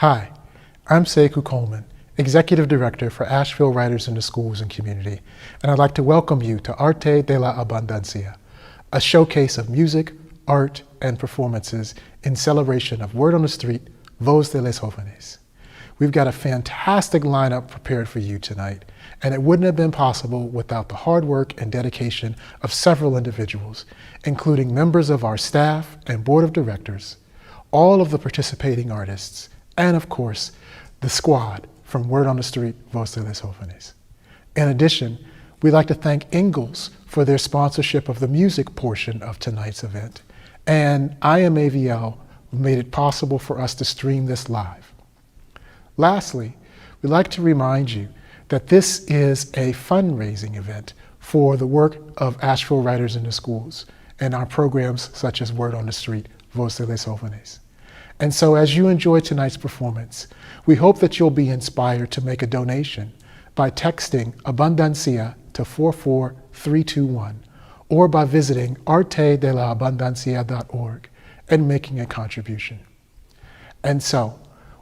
Hi, I'm Sekou Coleman, Executive Director for Asheville Writers in the Schools and Community, and I'd like to welcome you to Arte De La Abundancia, a showcase of music, art, and performances in celebration of Word on the Street, Voz de los Jóvenes. We've got a fantastic lineup prepared for you tonight, and it wouldn't have been possible without the hard work and dedication of several individuals, including members of our staff and board of directors, all of the participating artists, and of course, the squad from Word on the Street, Voz de los Jóvenes. In addition, we'd like to thank Ingalls for their sponsorship of the music portion of tonight's event, and IMAVL made it possible for us to stream this live. Lastly, we'd like to remind you that this is a fundraising event for the work of Asheville Writers in the Schools and our programs such as Word on the Street, Voz de los Jóvenes. And so as you enjoy tonight's performance, we hope that you'll be inspired to make a donation by texting Abundancia to 44321 or by visiting artedelaabundancia.org and making a contribution. And so,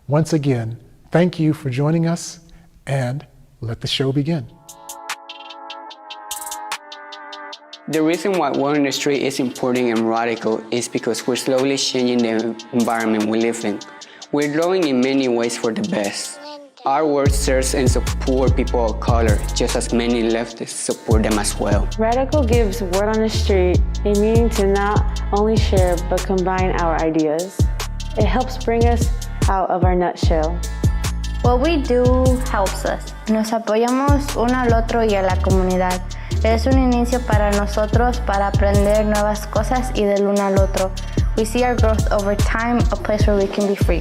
once again, thank you for joining us, and let the show begin. The reason why Word on the Street is important and radical is because we're slowly changing the environment we live in. We're growing in many ways for the best. Our work serves and supports people of color, just as many leftists support them as well. Radical gives Word on the Street a meaning to not only share, but combine our ideas. It helps bring us out of our nutshell. What we do helps us. Nos apoyamos uno al otro y a la comunidad. Es un inicio para nosotros para aprender nuevas cosas y del uno al otro. We see our growth over time, a place where we can be free.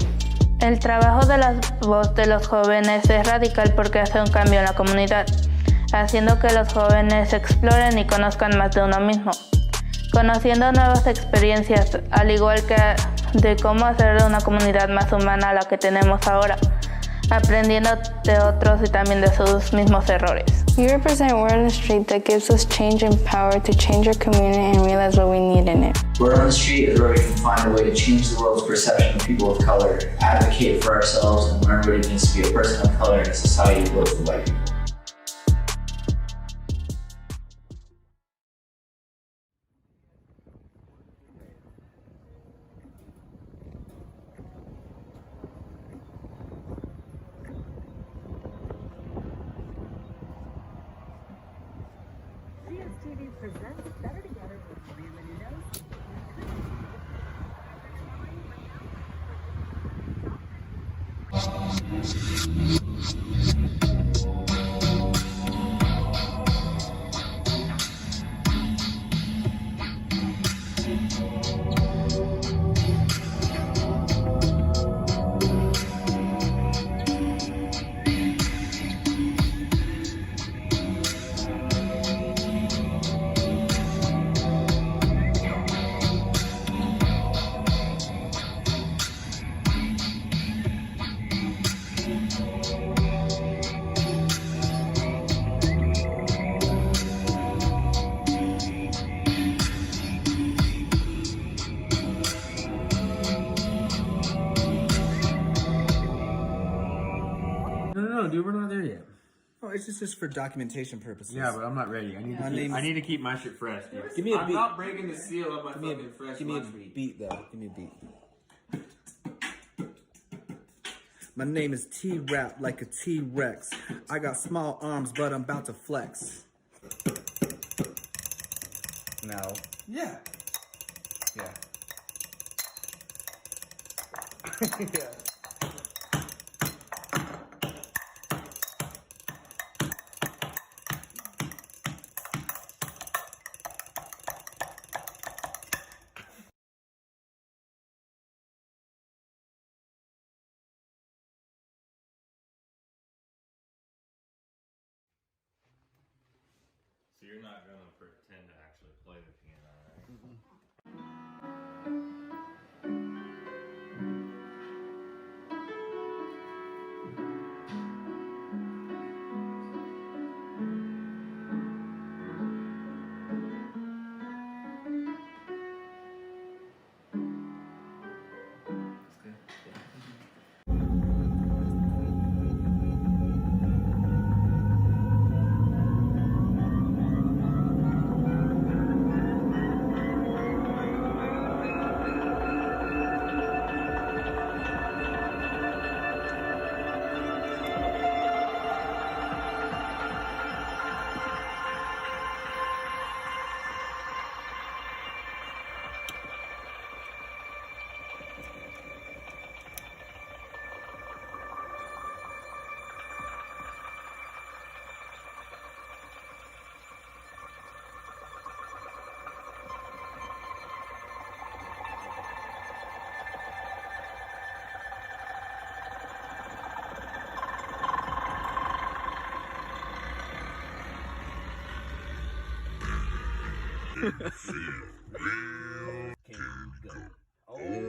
El trabajo de la voz de los jóvenes es radical porque hace un cambio en la comunidad, haciendo que los jóvenes exploren y conozcan más de uno mismo, conociendo nuevas experiencias, al igual que de cómo hacer de una comunidad más humana a la que tenemos ahora, aprendiendo de otros y también de sus mismos errores. You represent Word on the Street that gives us change and power to change our community and realize what we need in it. Word on the Street is where we can find a way to change the world's perception of people of color, advocate for ourselves, and learn what it means to be a person of color in a society built for white people. TV presents Better Together with Reality Knows. No, dude, we're not there yet. Oh, it's just for documentation purposes. Yeah, but I'm not ready. I need to keep my shit fresh, dude. Give me a beat. I'm not breaking the seal of my fucking fresh. Give me a beat, though. Give me a beat. My name is T-Rap, like a T-Rex. I got small arms, but I'm about to flex. No. Yeah. Yeah. Yeah. So you're not going to pretend to actually play the piano, right? That's good. Yeah. Oh,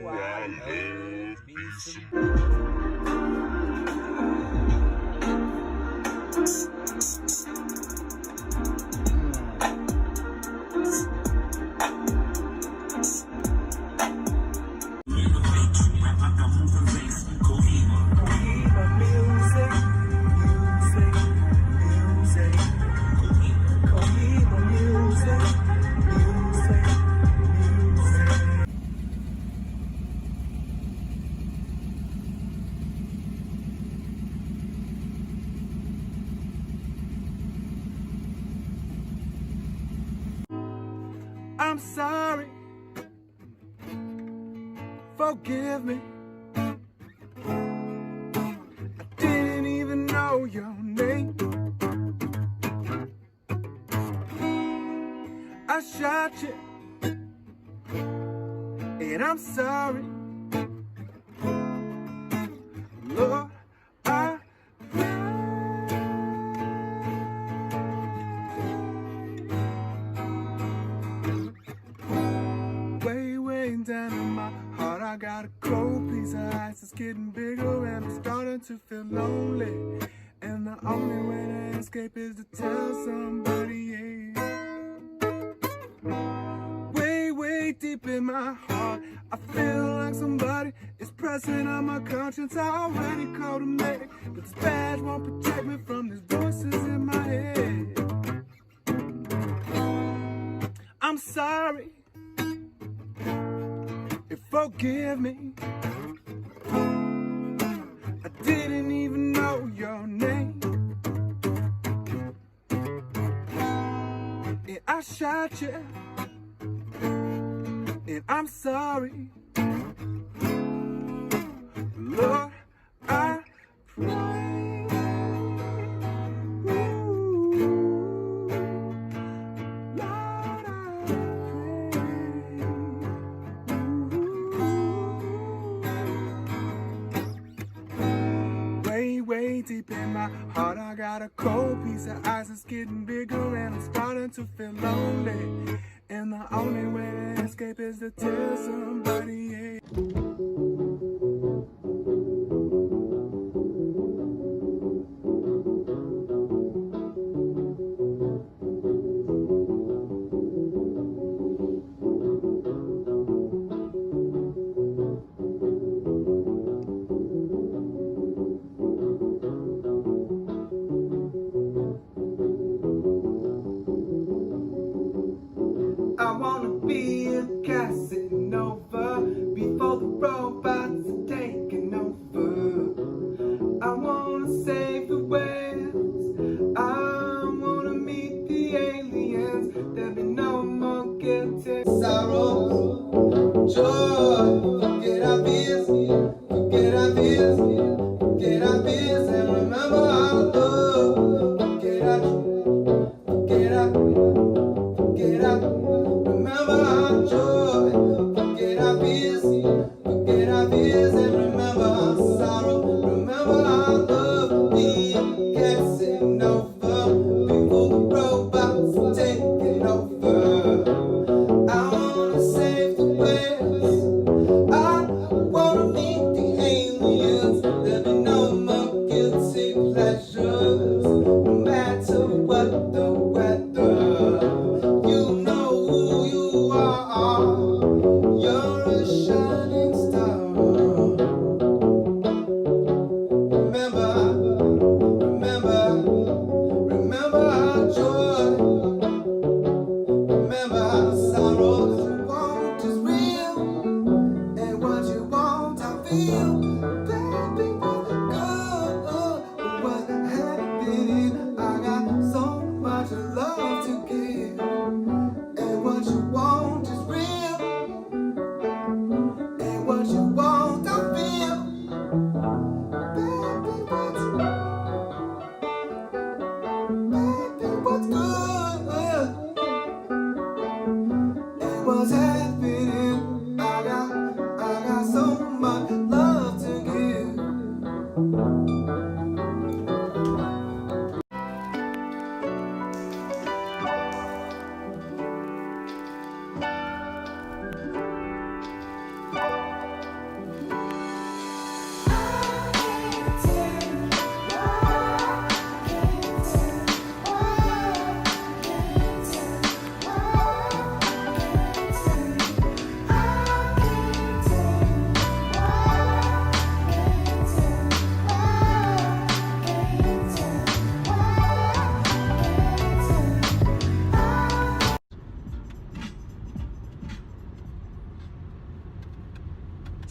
I love me some. I'm sorry, forgive me. I didn't even know your name. I shot you, and I'm sorry. Lord, I way down in my heart, I got a cold piece of ice. It's getting bigger and I'm starting to feel lonely. And the only way to escape is to tell somebody, yeah. Way deep in my heart, I feel like somebody is pressing on my conscience. I already called a medic, but this badge won't protect me from these voices in my head. I'm sorry, forgive me. I didn't even know your name. And I shot you, and I'm sorry. Lord, I pray. Lord, I pray. Way deep in my heart, I got a cold piece of ice. It's getting bigger and I'm starting to feel lonely. And the only way to escape is to tell somebody, yeah. I wanna be a Casanova before the robots are taking over. I wanna save the whales. I wanna meet the aliens. There'll be no more guilty sorrow, joy. Forget our fears, forget our fears, forget our fears, and remember our love. Forget our, forget our, forget our. Remember our joy, forget our fears, forget our fears, and remember our sorrow, remember our love. We getting over before the robots are taking over. I wanna save the whales, I wanna meet the aliens. There'll be no more guilty pleasures, no matter what the weather. You know who you are. You're a shining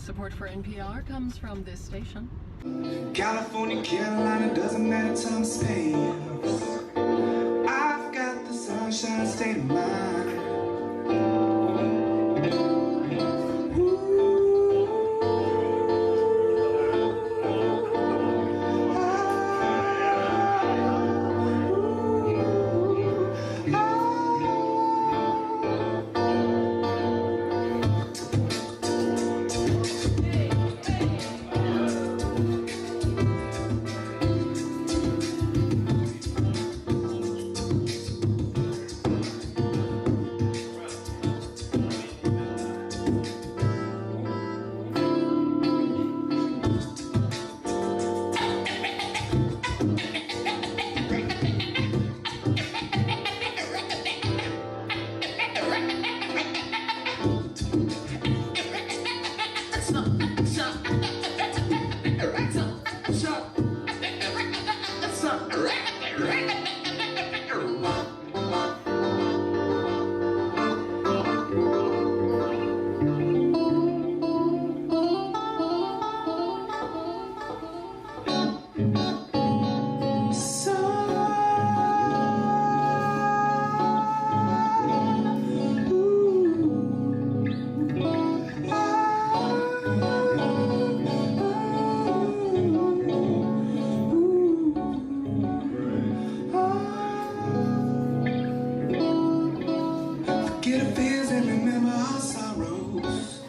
Support for NPR comes from this station. California, Carolina, doesn't matter time space. I've got the sunshine state of mind. Forget the fears and remember our sorrows.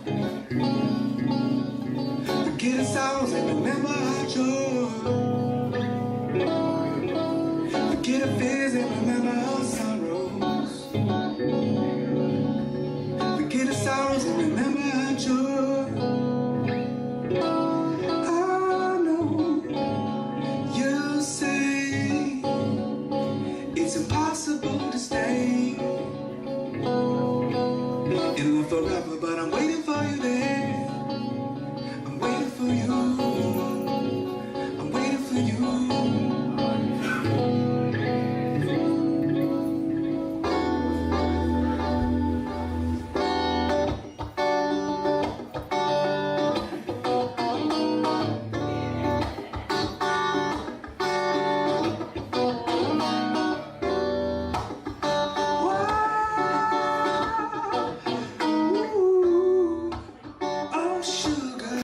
Forget the sorrows and remember our joy. Forget the fears and remember our sorrows. Forget the sorrows and remember our joy. I know you say it's impossible to stay in love forever, but I'm waiting for you there. I'm waiting for you. I'm waiting for you. Oh, sugar.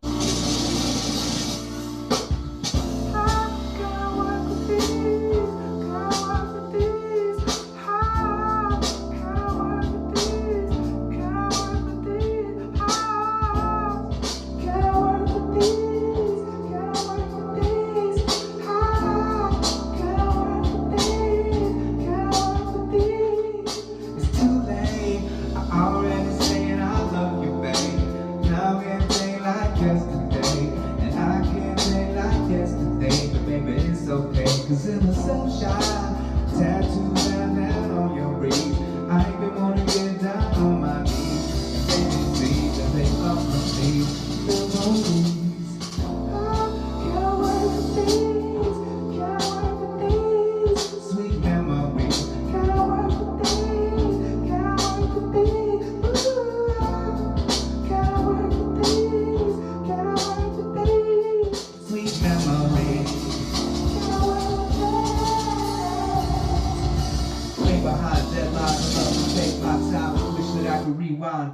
It's too late. I already saying I love you, babe. Now can't think like yesterday, and I can't think like yesterday, but baby it's okay, 'cause in the sunshine, tattoos down on your breeze, I ain't been wanna get down on my knees, and baby please, and take off my sleeves, memories. Can't wait for these, can't wait for these, sweet memories. Can't wait for these, can't wait for these, ooh. Can't wait for these, can't wait for these, sweet memories. Can't wait for these. Way behind deadline, I love to take my time. I wish that I could rewind.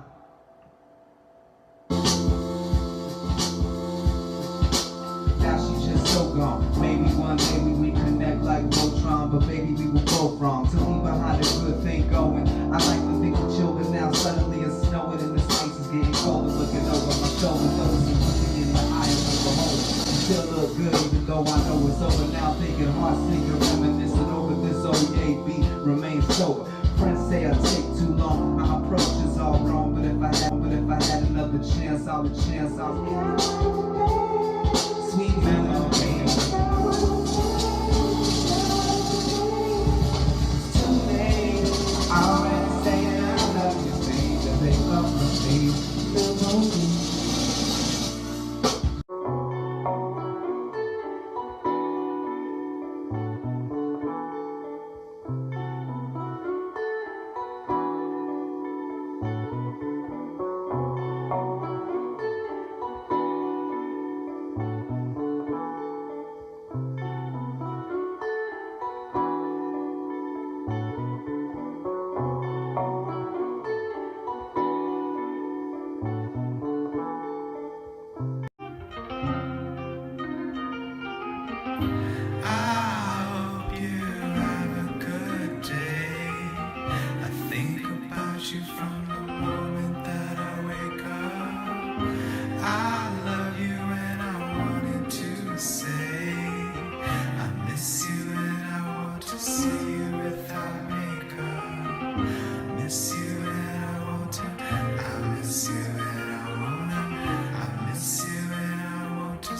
Now she's just so gone. Maybe one day we reconnect like Voltron, but baby we were both wrong. To leave behind a good thing going. I like to think of children now. Suddenly it's snowing and the space is getting colder. Looking over my shoulder, noticing looking in the eye of the beholder. You still look good even though I know it's over now. Thinking heart sinking, reminiscing over this old AB. Remain sober. Friends say I take too long. My approach is all wrong, but if I had another chance, all the chance I was. Sweet memories. Too late. I already saying I love you, baby. They love me, memories.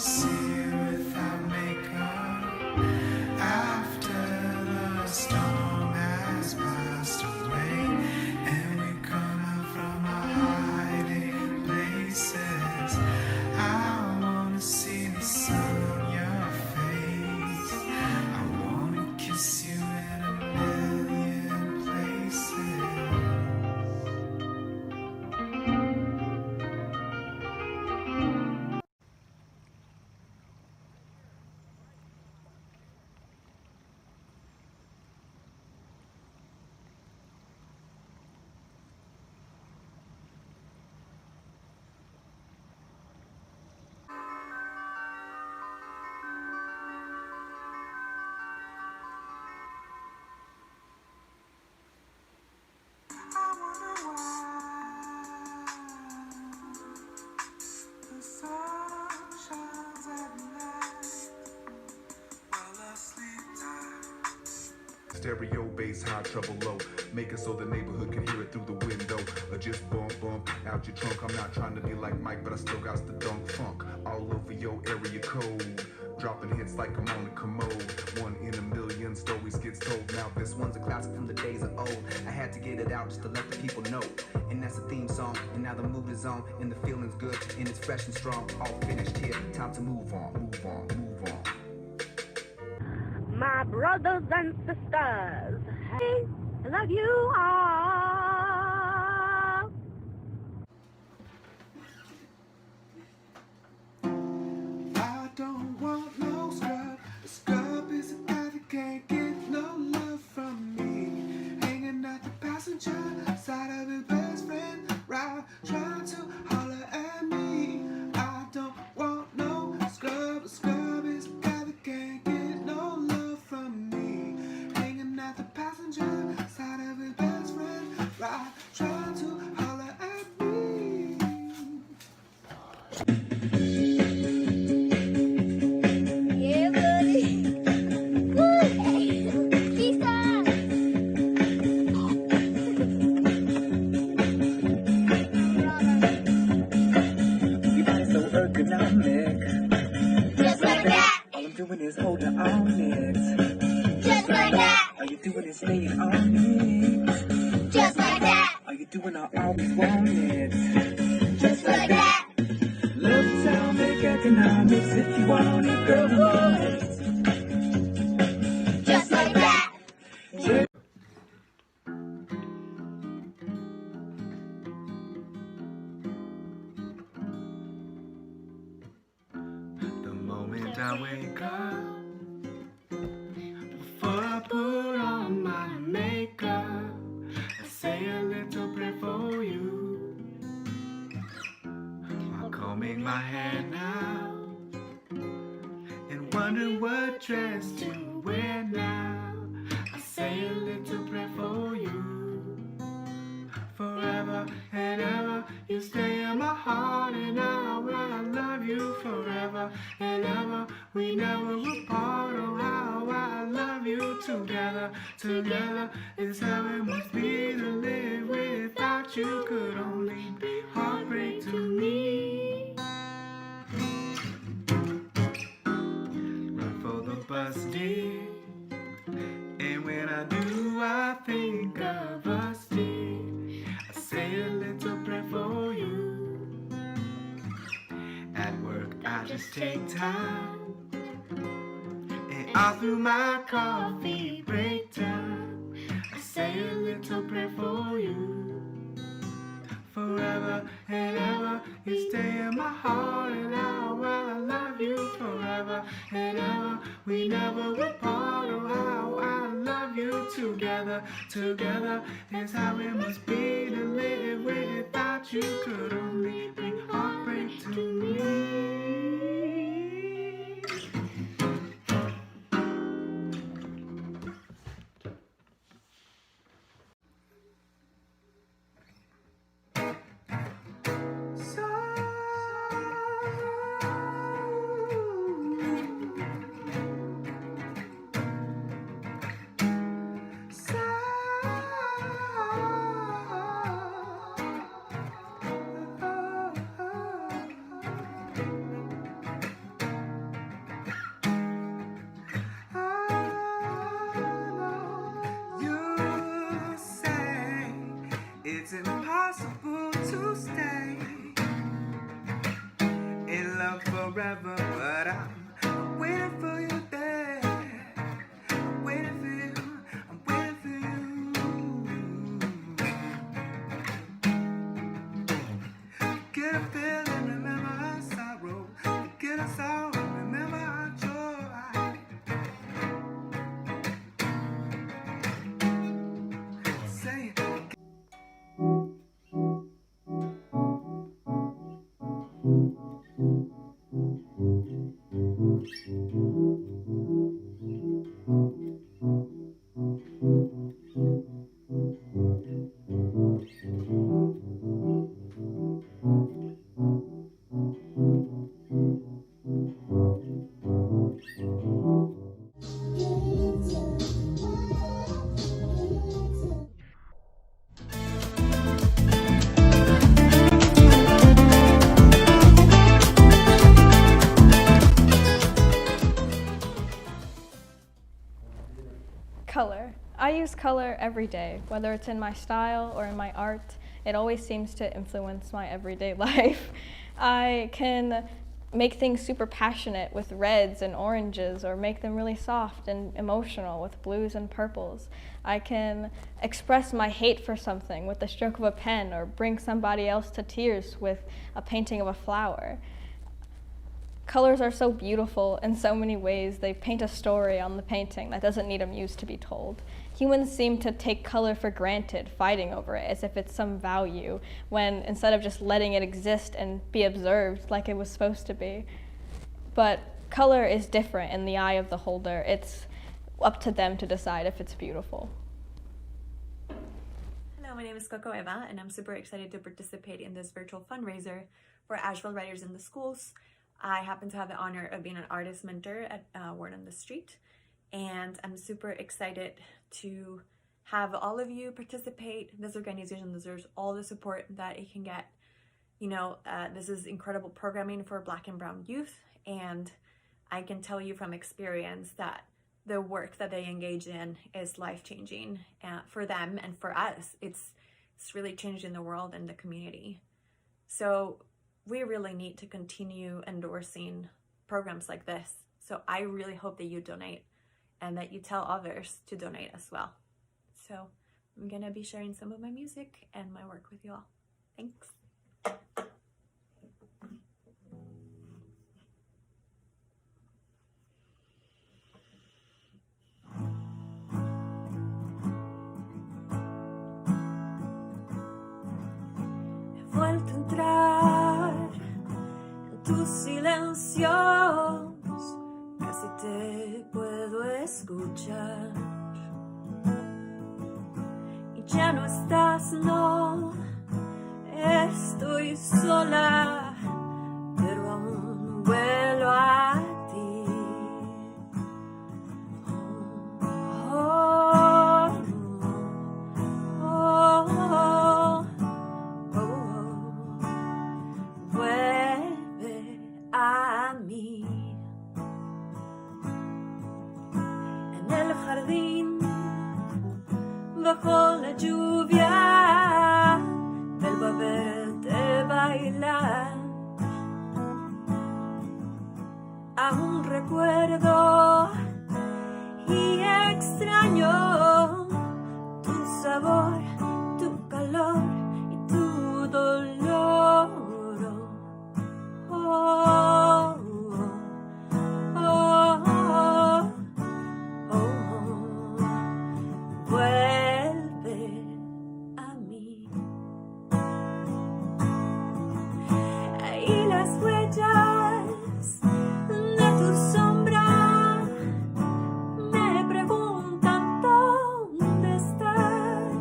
see you without makeup after the storm has passed away and we come out from our hiding places. I wanna see the sun on your face. I wanna kiss you in a million places. Stereo, bass, high, treble, low. Make it so the neighborhood can hear it through the window. Or just bump, bump out your trunk. I'm not trying to be like Mike, but I still got the dunk funk. All over your area code. Dropping hits like I'm on the commode. 1 in a million stories gets told. Now this one's a classic from the days of old. I had to get it out just to let the people know. And that's the theme song. And now the mood is on. And the feeling's good. And it's fresh and strong. All finished here. Time to move on, move on, move on. My brothers and sisters, hey, I love you all. I don't want no scrub. A scrub is a guy that can't get no love from me. Hanging at the passenger side of his best friend, right, trying to holler at me. I don't want no scrub. A scrub is a guy that can't get no love from me. Hanging at the passenger side of his best friend, right, trying to holler at me. Yeah, buddy. Woo! Peace out. You body so ergonomic. Just like that. All I'm doing is holding on it. Just like that. All you doing is staying on it. Just like that. All you doing, I always want it. Just like that. Love sound, make economics if you want it, girl. Just like that. The moment I wake up, before I put on my makeup, I say a little prayer for you. While combing my hair now, and wondering what dress to wear now, I say a little prayer for you. Forever and ever, you stay in my heart, and I will love you forever and ever. We never will part. Oh, how I love you together. Together is how it must be to live without you. Could only be heartbreak to me. Run for the bus, dear. And when I do, I think of us, dear. I say a little prayer for you. At work, I just take time. And all through my coffee break time, I say a little prayer for you. Forever and ever, you stay in my heart, and how I love you forever and ever. We never will part. Oh, how I love you together. Together is how it must be to live without you. Could only be heartbreak to me. it's impossible to stay in love forever, but I'm waiting for you there. I'm waiting for you, I'm waiting for you. Get a feeling, remember our sorrow. Get a sorrow, remember our joy. Say it. Color. I use color every day, whether it's in my style or in my art. It always seems to influence my everyday life. I can make things super passionate with reds and oranges, or make them really soft and emotional with blues and purples. I can express my hate for something with the stroke of a pen, or bring somebody else to tears with a painting of a flower. Colors are so beautiful in so many ways. They paint a story on the painting that doesn't need a muse to be told. Humans seem to take color for granted, fighting over it as if it's some value, when instead of just letting it exist and be observed like it was supposed to be. But color is different in the eye of the holder. It's up to them to decide if it's beautiful. Hello, my name is COHIBA, and I'm super excited to participate in this virtual fundraiser for Asheville Writers in the Schools. I happen to have the honor of being an artist mentor at Word on the Street, and I'm super excited to have all of you participate. This organization deserves all the support that it can get. You know, this is incredible programming for Black and Brown youth, and I can tell you from experience that the work that they engage in is life-changing for them and for us. It's really changing the world and the community. So we really need to continue endorsing programs like this. So I really hope that you donate and that you tell others to donate as well. So I'm gonna be sharing some of my music and my work with you all. Thanks. He vuelto a entrar en tus silencios, casi te puedo escuchar. Y ya no estás, no, estoy sola, pero aún vuelo a ti. Oh, oh, oh, oh, oh. Vuelve a mí. En el jardín, bajo la lluvia, vuelvo a verte bailar. Aún recuerdo y extraño tu sabor, tu calor y tu dolor. Oh, oh, oh, oh, oh. Vuelve a mí. Y las huellas de tu sombra me preguntan dónde estás.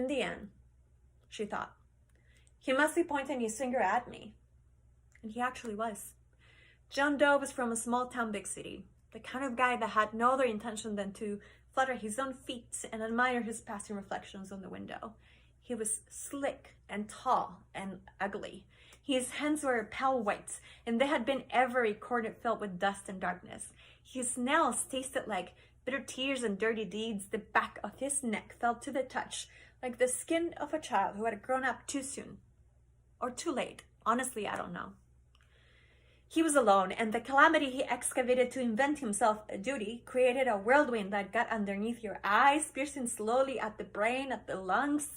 the end, she thought, he must be pointing his finger at me. And he actually was. John Doe was from a small town, big city, the kind of guy that had no other intention than to flutter his own feet and admire his passing reflections on the window. He was slick and tall and ugly. His hands were pale white, and they had been every corner filled with dust and darkness. His nails tasted like bitter tears and dirty deeds. The back of his neck felt to the touch like the skin of a child who had grown up too soon. Or too late. Honestly, I don't know. He was alone, and the calamity he excavated to invent himself a duty created a whirlwind that got underneath your eyes, piercing slowly at the brain, at the lungs.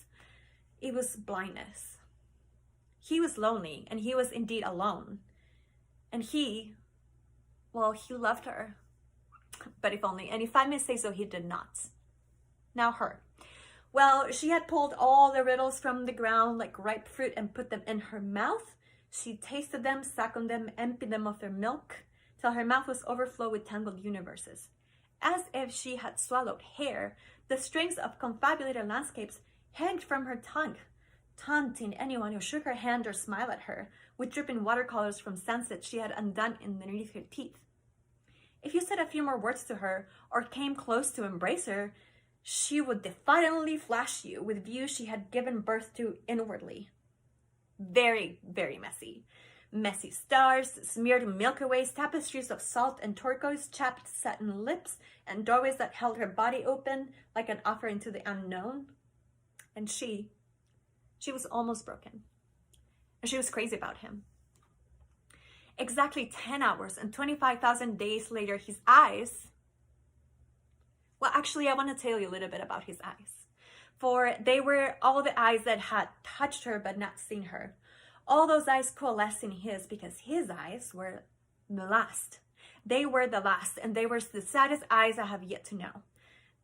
It was blindness. He was lonely, and he was indeed alone. And he loved her. But if only, and if I may say so, he did not. Now her. Well, she had pulled all the riddles from the ground like ripe fruit and put them in her mouth. She tasted them, sucked on them, emptied them of their milk, till her mouth was overflowed with tangled universes. As if she had swallowed hair, the strings of confabulated landscapes hanged from her tongue, taunting anyone who shook her hand or smiled at her, with dripping watercolors from sunsets she had undone underneath her teeth. If you said a few more words to her, or came close to embrace her, she would defiantly flash you with views she had given birth to inwardly. Very, very messy. Messy stars, smeared Milky Ways, tapestries of salt and turquoise, chapped satin lips, and doorways that held her body open like an offering to the unknown. And she was almost broken. And she was crazy about him. Exactly 10 hours and 25,000 days later, his eyes... Well, actually, I want to tell you a little bit about his eyes. For they were all the eyes that had touched her but not seen her. All those eyes coalesced in his because his eyes were the last. They were the last, and they were the saddest eyes I have yet to know.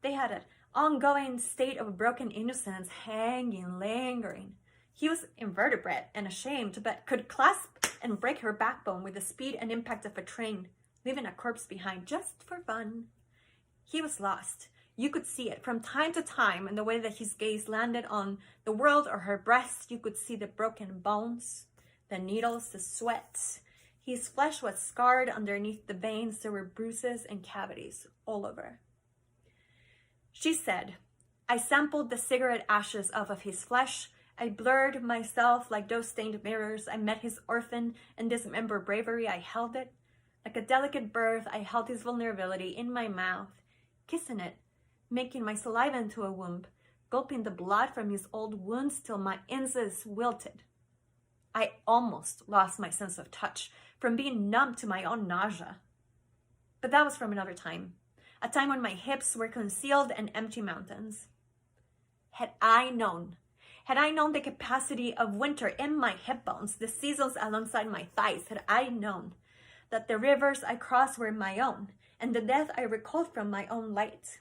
They had an ongoing state of broken innocence, hanging, lingering. He was invertebrate and ashamed, but could clasp and break her backbone with the speed and impact of a train, leaving a corpse behind just for fun. He was lost. You could see it from time to time in the way that his gaze landed on the world or her breast. You could see the broken bones, the needles, the sweat. His flesh was scarred underneath the veins. There were bruises and cavities all over. She said, I sampled the cigarette ashes off of his flesh. I blurred myself like those stained mirrors. I met his orphan and dismembered bravery. I held it. Like a delicate birth, I held his vulnerability in my mouth, kissing it, making my saliva into a womb, gulping the blood from his old wounds till my insides wilted. I almost lost my sense of touch from being numb to my own nausea. But that was from another time, a time when my hips were concealed and empty mountains. Had I known the capacity of winter in my hip bones, the seasons alongside my thighs, had I known that the rivers I crossed were my own, and the death I recalled from my own light,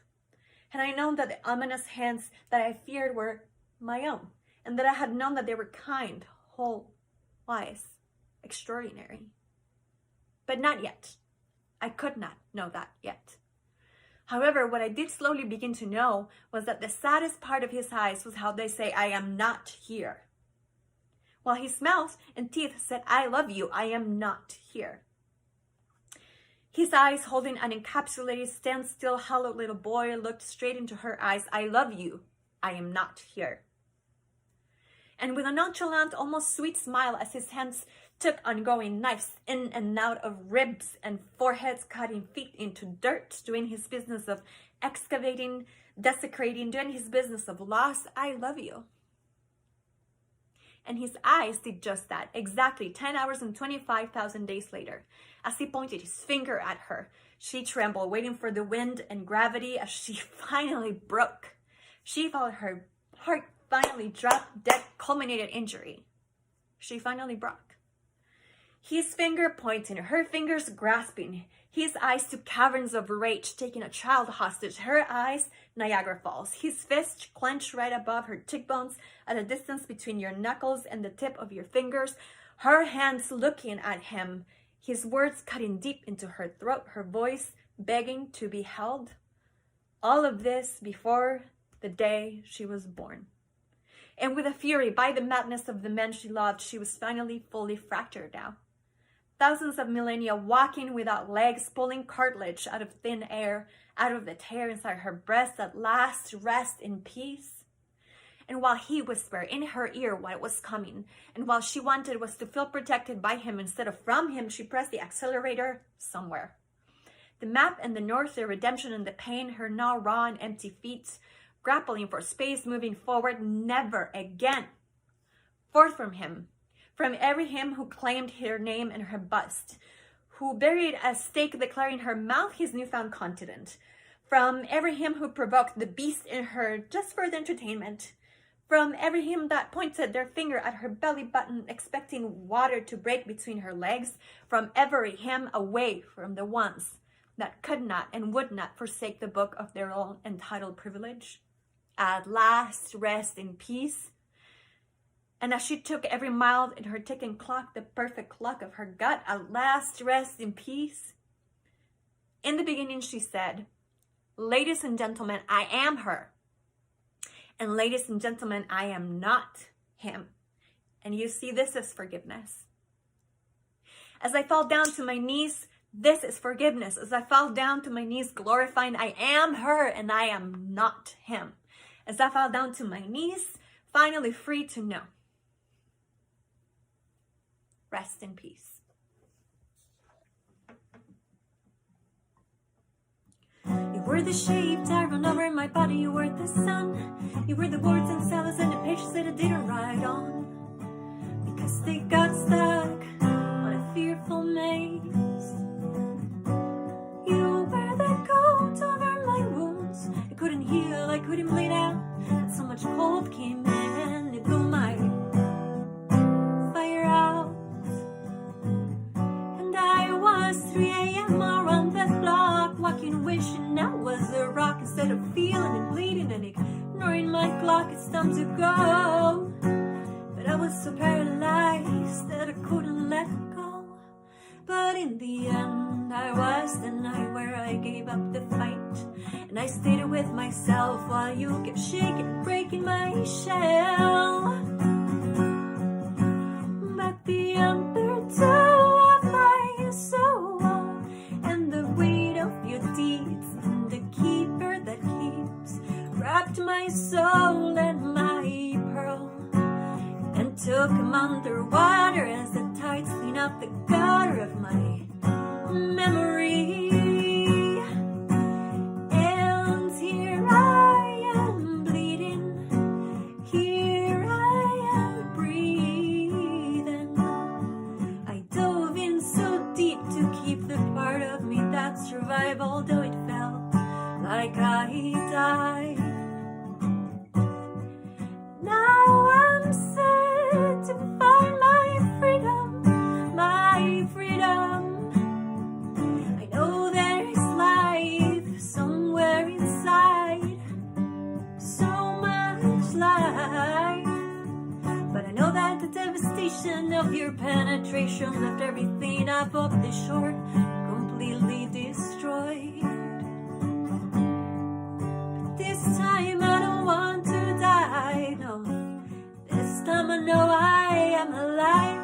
had I known that the ominous hands that I feared were my own, and that I had known that they were kind, whole, wise, extraordinary. But not yet. I could not know that yet. However, what I did slowly begin to know was that the saddest part of his eyes was how they say, I am not here. While his mouth and teeth said, I love you, I am not here. His eyes, holding an encapsulated, standstill, hollow little boy, looked straight into her eyes. I love you. I am not here. And with a nonchalant, almost sweet smile as his hands took ongoing knives in and out of ribs and foreheads, cutting feet into dirt, doing his business of excavating, desecrating, doing his business of loss, I love you. And his eyes did just that, exactly 10 hours and 25,000 days later. As he pointed his finger at her, she trembled, waiting for the wind and gravity as she finally broke. She felt her heart finally drop dead, culminated injury. She finally broke. His finger pointing, her fingers grasping, his eyes to caverns of rage, taking a child hostage, her eyes, Niagara Falls, his fist clenched right above her cheekbones at a distance between your knuckles and the tip of your fingers, her hands looking at him, his words cutting deep into her throat, her voice begging to be held. All of this before the day she was born. And with a fury by the madness of the men she loved, she was finally fully fractured now. Thousands of millennia walking without legs, pulling cartilage out of thin air, out of the tear inside her breast, at last rest in peace. And while he whispered in her ear what was coming, and while she wanted was to feel protected by him instead of from him, she pressed the accelerator somewhere. The map and the north, the redemption and the pain, her now raw and empty feet, grappling for space, moving forward, never again. Forth from him, from every him who claimed her name and her bust, who buried a stake declaring her mouth his newfound continent, from every him who provoked the beast in her just for the entertainment, from every him that pointed their finger at her belly button expecting water to break between her legs, from every him away from the ones that could not and would not forsake the book of their own entitled privilege. At last rest in peace. And as she took every mile in her ticking clock, the perfect clock of her gut, at last rest in peace. In the beginning she said, ladies and gentlemen, I am her. And ladies and gentlemen, I am not him. And you see, this is forgiveness. As I fall down to my knees, this is forgiveness. As I fall down to my knees, glorifying I am her and I am not him. As I fall down to my knees, finally free to know. Rest in peace. You were the shape that ran over my body, you were the sun. You were the words and sounds and the pages that I didn't write on, because they got stuck on a fearful maze. You were the coat over my wounds. I couldn't heal, I couldn't bleed out. So much cold came in, it blew my fire out. And I was 3 a.m. around the block, walking, wishing I was a rock instead of feeling and bleeding and ignoring my clock. It's time to go, but I was so paralyzed that I couldn't let go. But in the end, I was the night where I gave up the fight, and I stayed with myself while you kept shaking, breaking my shell. But the undertow of my soul and the weight of your deeds and the keeper that keeps wrapped my soul and my pearl and took him underwater as the tides clean up the gutter of my memory. And here I am bleeding, here I am breathing. I dove in so deep to keep the part of me that survived, although it felt like I died. Now I'm set to find my freedom, my freedom. I know there's life somewhere inside, so much life. But I know that the devastation of your penetration left everything above the shore completely destroyed. But this time I don't want to die, no. This time I know I am alive.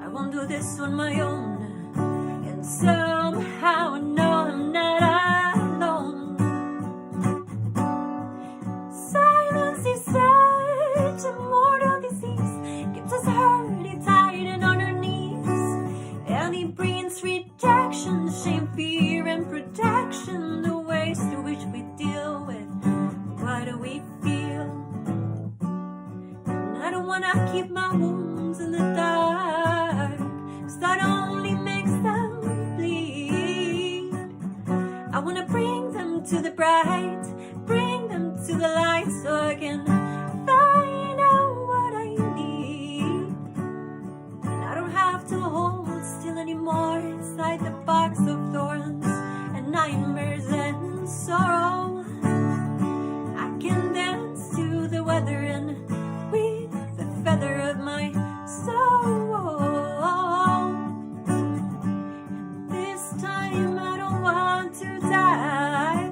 I won't do this on my own, and somehow I know I'm not alone. Silence is such a mortal disease, keeps us hurting tight and on our knees, and it brings rejection, shame, fear, and protection, the ways through which we deal with what do we feel. And I don't wanna keep my wounds in the dark, 'cause that only makes them bleed. I wanna bring them to the bright, bring them to the light, so I can find out what I need. And I don't have to hold still anymore inside the box of thorns and nightmares and sorrow. I can dance to the weather and with the feather of my soul. This time I don't want to die.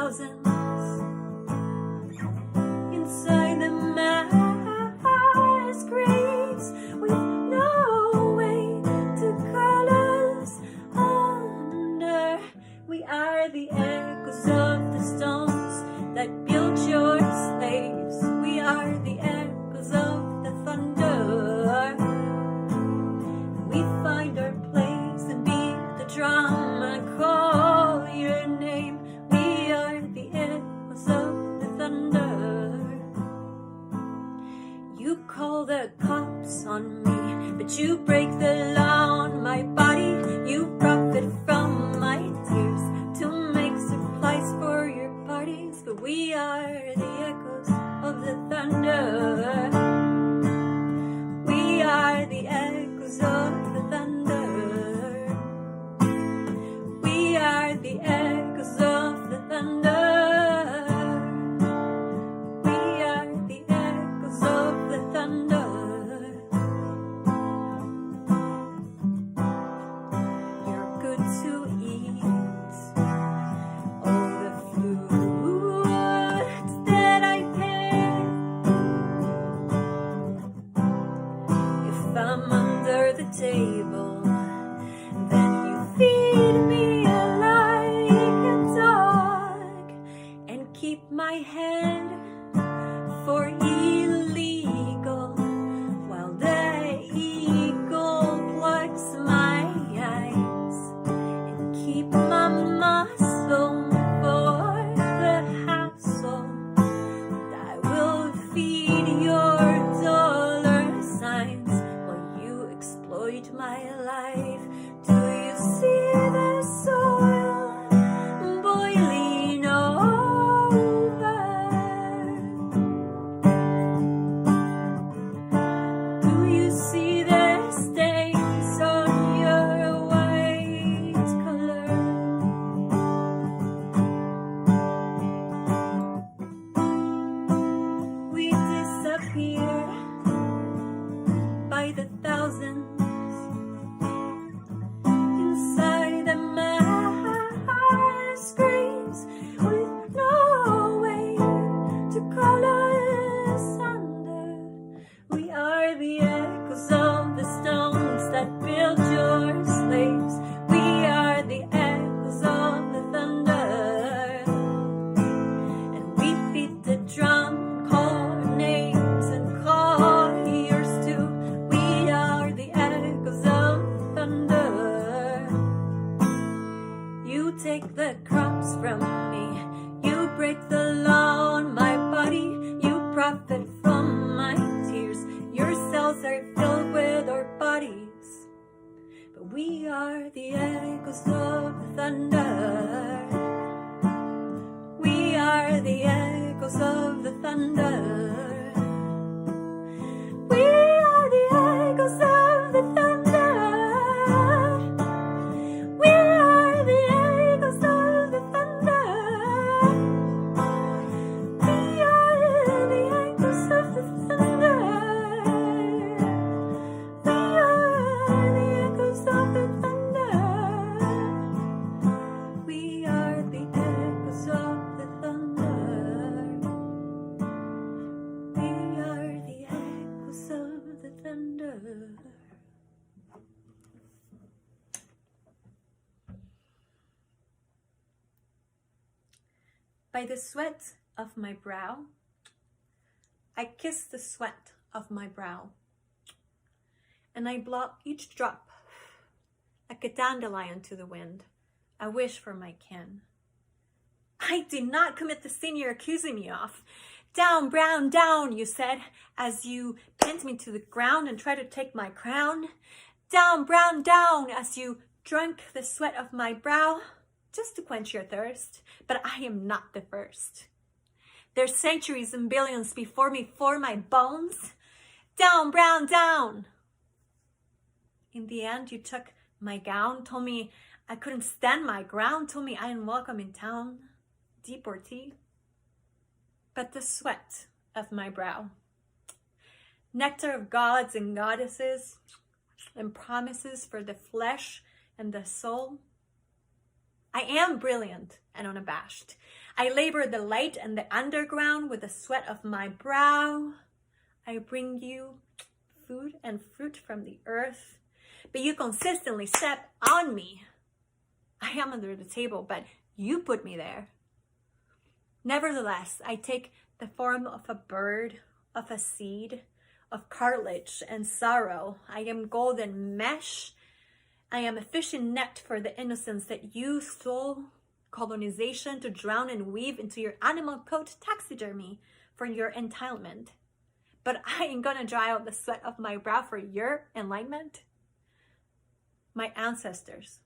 thousands. Inside the mass graves with no way to call us under. We are the echoes of the stones that built your slaves. We are the echoes of the thunder. We find our place and beat the drum and call your name. We are the echoes of the thunder. You call the cops on me, but you break the law on my body. You profit from my tears to make supplies for your parties. But we are the echoes of the thunder. We are the echoes of the thunder. We are the echoes of the thunder. We are the echoes of the thunder. You're good to eat. All the foods that I pick. If I'm under the table, then you feed me like a dog and keep my head for illegal while the eagle plucks my eyes and keep my muscle for the hassle. I will feed your dollar signs while you exploit my life. Do you see the soil boiling over? Do you see the stains on your white color? We disappear by the thousands inside the mass graves with no way to call us under. We are the echoes of the stones that built your slaves. We are the echoes of the thunder. And we beat the drum, call names and call yours too. We are the echoes of thunder. You take the crops from me. You break the law on my body. You profit from my tears. Your cells are filled with our bodies. But we are the echoes of the thunder. We are the echoes of the thunder. We are the echoes of the thunder. We are the echoes of the thunder. We are the echoes of the thunder. We are the echoes of the thunder. We are the echoes of the thunder. We are the echoes of the thunder. By the sweat of my brow, I kiss the sweat of my brow, and I block each drop like a dandelion to the wind, a wish for my kin. I did not commit the sin you're accusing me of. Down, brown, down, you said, as you pinned me to the ground and tried to take my crown. Down, brown, down, as you drank the sweat of my brow, just to quench your thirst. But I am not the first. There's centuries and billions before me for my bones. Down, brown, down. In the end, you took my gown, told me I couldn't stand my ground, told me I ain't welcome in town, deep or tea. But the sweat of my brow, nectar of gods and goddesses, and promises for the flesh and the soul, I am brilliant and unabashed. I labor the light and the underground with the sweat of my brow. I bring you food and fruit from the earth, but you consistently step on me. I am under the table, but you put me there. Nevertheless, I take the form of a bird, of a seed, of cartilage and sorrow. I am golden mesh. I am a fishing net for the innocence that you stole. Colonization to drown and weave into your animal coat taxidermy for your entitlement. But I ain't gonna dry out the sweat of my brow for your enlightenment. My ancestors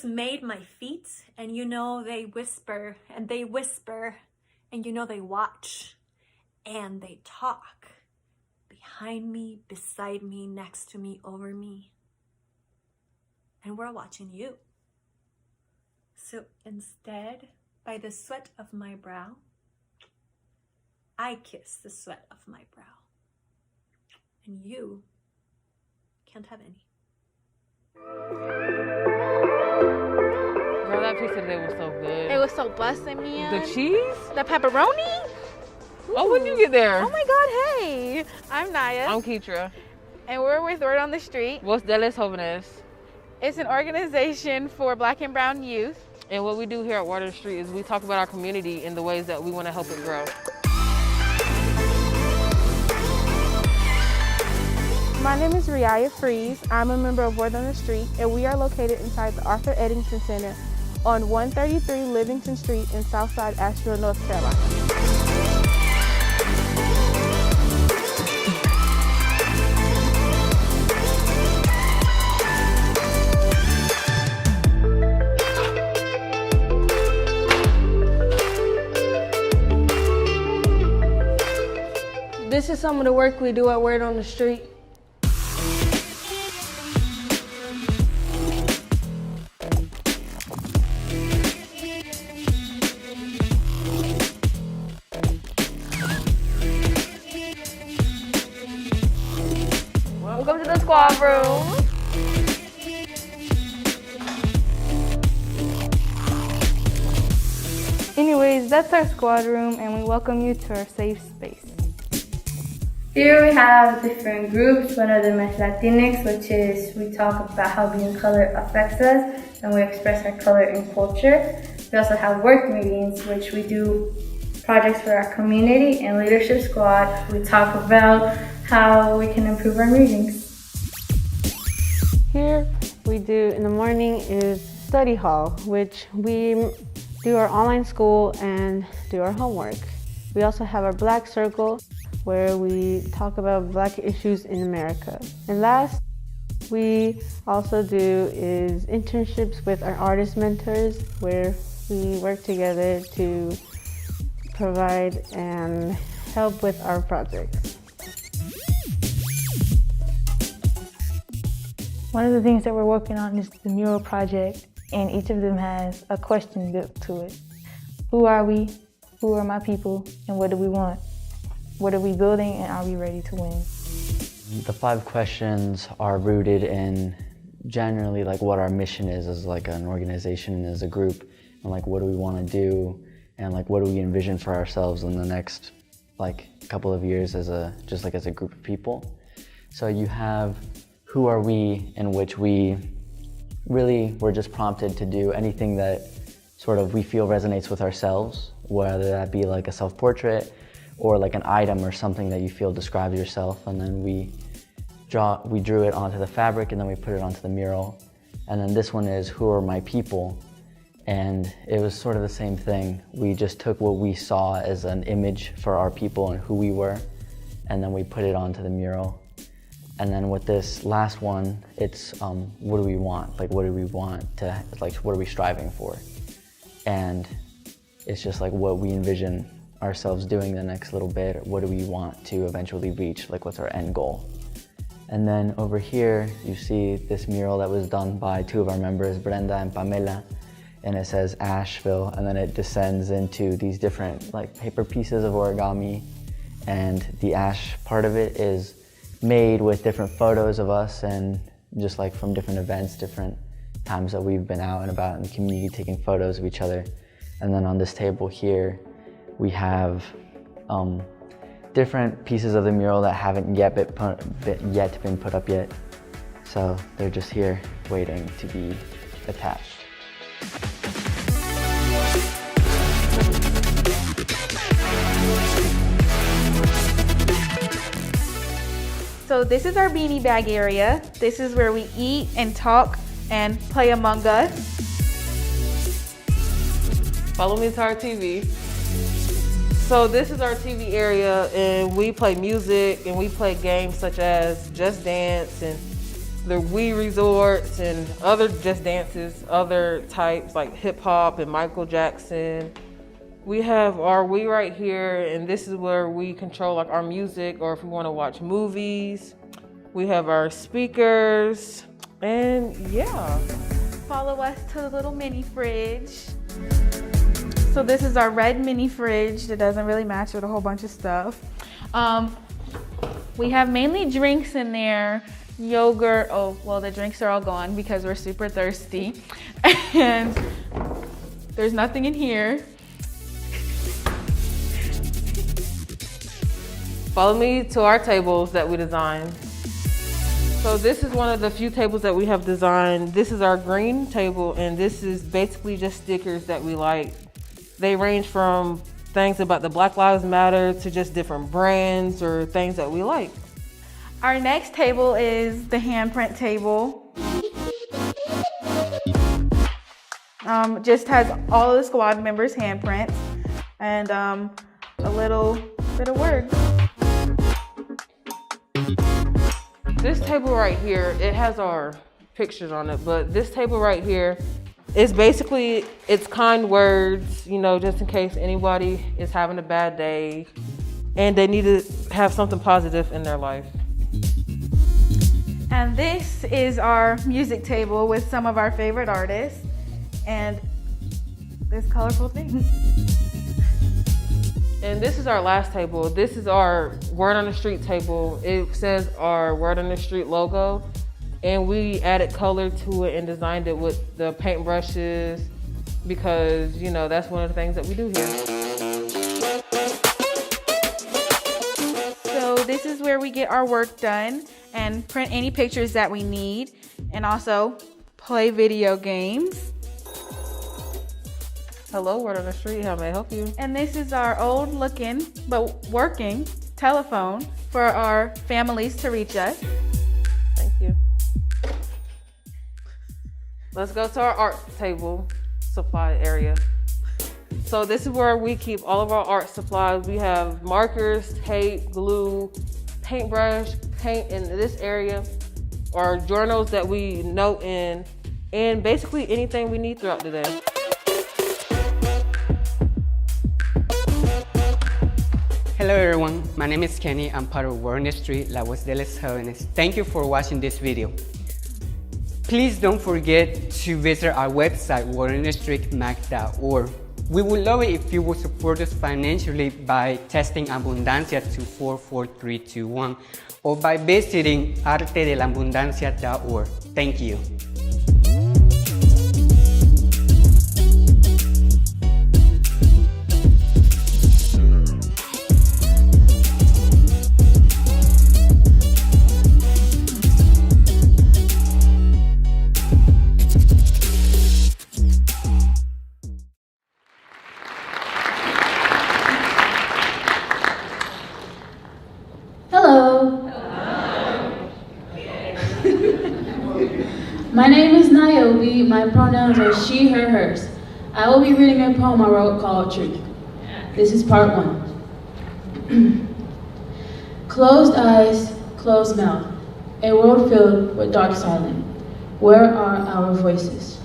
made my feet, and you know they whisper, and they whisper, and you know they watch, and they talk behind me, beside me, next to me, over me. And we're watching you. So instead, by the sweat of my brow, I kiss the sweat of my brow. And you can't have any. Girl, that pizza today was so good. It was so busting, man. The cheese? The pepperoni? Oh, when you get there? Oh my God, hey. I'm Naya. I'm Keitra. And we're with Word on the Street. What's de los Jóvenes? It's an organization for Black and brown youth. And what we do here at Word on the Street is we talk about our community in the ways that we want to help it grow. My name is Riaya Freeze. I'm a member of Word on the Street, and we are located inside the Arthur Eddington Center on 133 Livingston Street in Southside Asheville, North Carolina. This is some of the work we do at Word on the Street. Welcome to the squad room. Anyways, that's our squad room, and we welcome you to our safe space. Here we have different groups. One of them is Latinx, which is we talk about how being color affects us and we express our color in culture. We also have work meetings, which we do projects for our community, and leadership squad. We talk about how we can improve our meetings. Here we do in the morning is study hall, which we do our online school and do our homework. We also have our Black Circle, where we talk about Black issues in America. And last, we also do is internships with our artist mentors, where we work together to provide and help with our projects. One of the things that we're working on is the mural project, and each of them has a question built to it. Who are we? Who are my people? And what do we want? What are we building, and are we ready to win? The 5 questions are rooted in generally like what our mission is as like an organization and as a group, and like what do we want to do, and like what do we envision for ourselves in the next like couple of years as a as a group of people. So you have who are we, in which we really were just prompted to do anything that sort of we feel resonates with ourselves, whether that be like a self-portrait or like an item or something that you feel describes yourself, and then we drew it onto the fabric, and then we put it onto the mural. And then this one is who are my people, and it was sort of the same thing. We just took what we saw as an image for our people and who we were, and then we put it onto the mural. And then with this last one, it's what do we want? Like, what do we want to, like, what are we striving for? And it's just like what we envision ourselves doing the next little bit. What do we want to eventually reach? Like, what's our end goal? And then over here, you see this mural that was done by 2 of our members, Brenda and Pamela, and it says Asheville, and then it descends into these different like paper pieces of origami, and the ash part of it is made with different photos of us and just like from different events, different times that we've been out and about in the community taking photos of each other. And then on this table here, we have different pieces of the mural that haven't yet been put up yet. So they're just here waiting to be attached. So this is our beanie bag area. This is where we eat and talk and play Among Us. Follow me to our TV. So this is our TV area, and we play music and we play games such as Just Dance and the Wii Resorts and other Just Dances, other types like hip hop and Michael Jackson. We have our Wii right here, and this is where we control like our music, or if we want to watch movies. We have our speakers, and yeah. Follow us to the little mini fridge. So this is our red mini fridge that doesn't really match with a whole bunch of stuff. We have mainly drinks in there, yogurt. Oh, well, the drinks are all gone because we're super thirsty. And there's nothing in here. Follow me to our tables that we designed. So this is one of the few tables that we have designed. This is our green table, and this is basically just stickers that we like. They range from things about the Black Lives Matter to just different brands or things that we like. Our next table is the handprint table. Just has all of the squad members' handprints and a little bit of words. This table right here, it has our pictures on it, but this table right here is basically, it's kind words, you know, just in case anybody is having a bad day and they need to have something positive in their life. And this is our music table with some of our favorite artists and this colorful thing. And this is our last table. This is our Word on the Street table. It says our Word on the Street logo, and we added color to it and designed it with the paintbrushes because, you know, that's one of the things that we do here. So this is where we get our work done and print any pictures that we need and also play video games. Hello, Word on the Street, how may I help you? And this is our old looking, but working telephone for our families to reach us. Thank you. Let's go to our art table supply area. So this is where we keep all of our art supplies. We have markers, tape, glue, paintbrush, paint in this area, our journals that we note in, and basically anything we need throughout the day. Hello everyone, my name is Kenny. I'm part of Word on the Street, La Voz de los Jóvenes. Thank you for watching this video. Please don't forget to visit our website, wordonthestreetmag.org. We would love it if you would support us financially by texting Abundancia to 44321 or by visiting artedelabundancia.org. Thank you. My name is Niobe. My pronouns are she, her, hers. I will be reading a poem I wrote called Truth. This is part 1. Closed eyes, closed mouth, a world filled with dark silence. Where are our voices?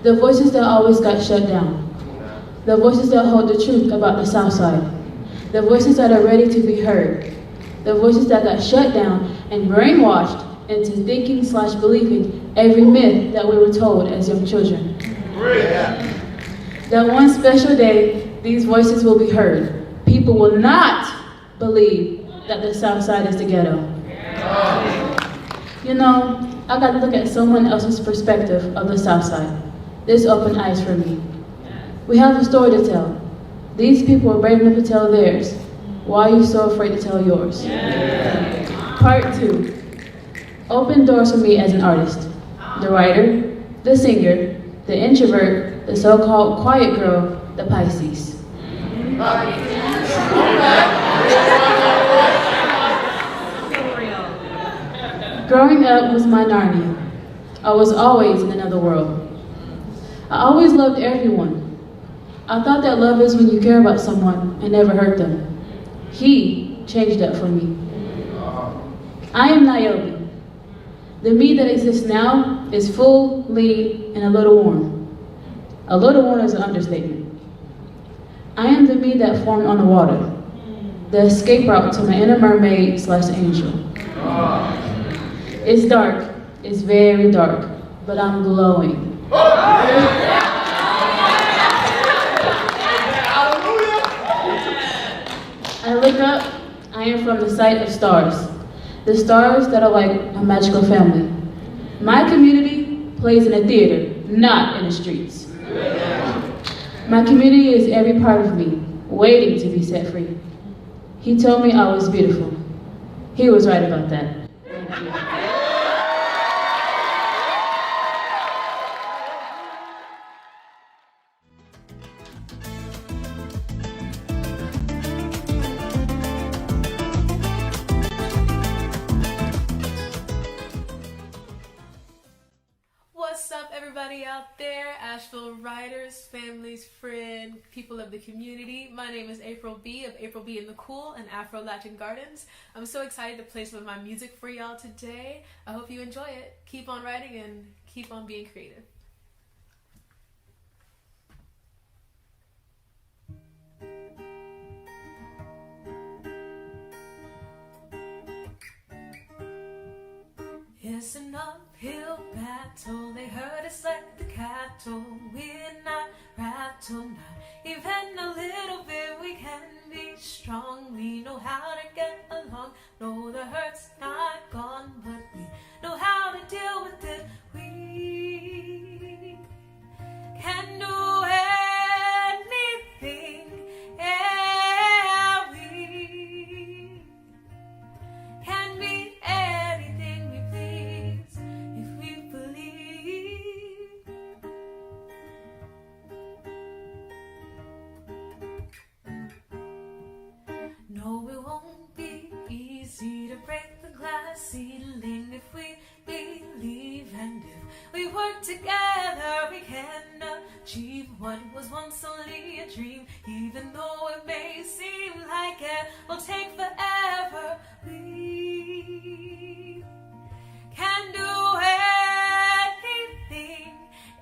The voices that always got shut down. The voices that hold the truth about the South Side. The voices that are ready to be heard. The voices that got shut down and brainwashed into thinking/believing every myth that we were told as young children. That one special day, these voices will be heard. People will not believe that the South Side is the ghetto. You know, I got to look at someone else's perspective of the South Side. This opened eyes for me. We have a story to tell. These people are brave enough to tell theirs. Why are you so afraid to tell yours? Part 2. Open doors for me as an artist. The writer, the singer, the introvert, the so-called quiet girl, the Pisces. Growing up was my Narnia. I was always in another world. I always loved everyone. I thought that love is when you care about someone and never hurt them. He changed that for me. I am Niobe. The me that exists now is full, lean, and a little worn. A little worn is an understatement. I am the me that formed on the water, the escape route to my inner mermaid / angel. It's dark, it's very dark, but I'm glowing. I look up, I am from the sight of stars. The stars that are like a magical family. My community plays in a theater, not in the streets. My community is every part of me, waiting to be set free. He told me I was beautiful. He was right about that. Thank you. What's up, everybody out there? Asheville writers, families, friends, people of the community. My name is April B of April B in the Cool and Afro Latin Gardens. I'm so excited to play some of my music for y'all today. I hope you enjoy it. Keep on writing and keep on being creative. It's an uphill battle, they hurt us like the cattle. We're not rattled, not even a little bit. We can be strong, we know how to get along. No, the hurt's not gone, but we know how to deal with it. We can do anything, yeah, we can be anything we please if we believe. No, it won't be easy to break the glass ceiling if we believe, and if we work together we can achieve what was once only a dream. Even though it may seem like it will take forever, we can do anything,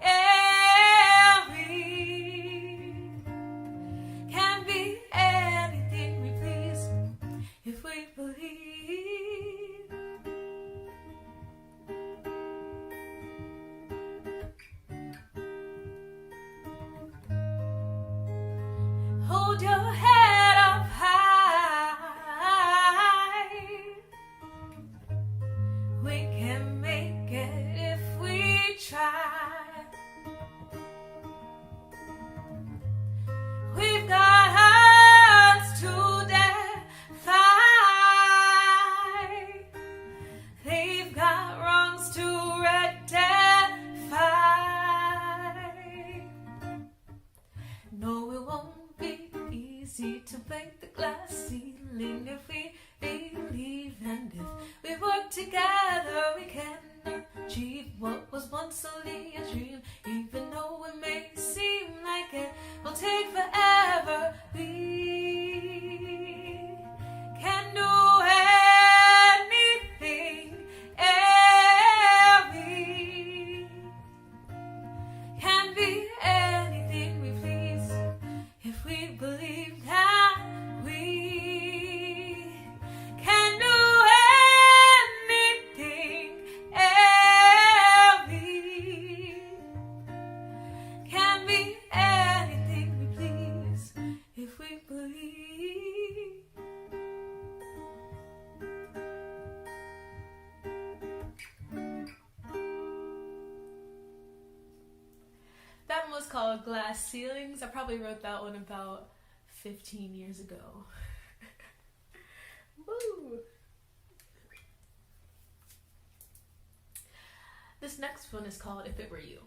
yeah, we can be anything we please if we believe. Hold your head up high. We can make it if we try. We've got hearts to defy. They've got wrongs to rectify. No, it won't be easy to break the glass ceiling if we believe, and if we work together we can achieve what was once only a dream. Even though it may seem like it will take forever, we can do anything, yeah, we can be anything we please if we believe that we can do anything, yeah, we called Glass Ceilings. I probably wrote that one about 15 years ago. Woo! This next one is called If It Were You.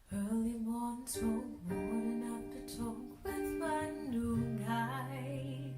Early morning smoke, morning after talk with my new guy.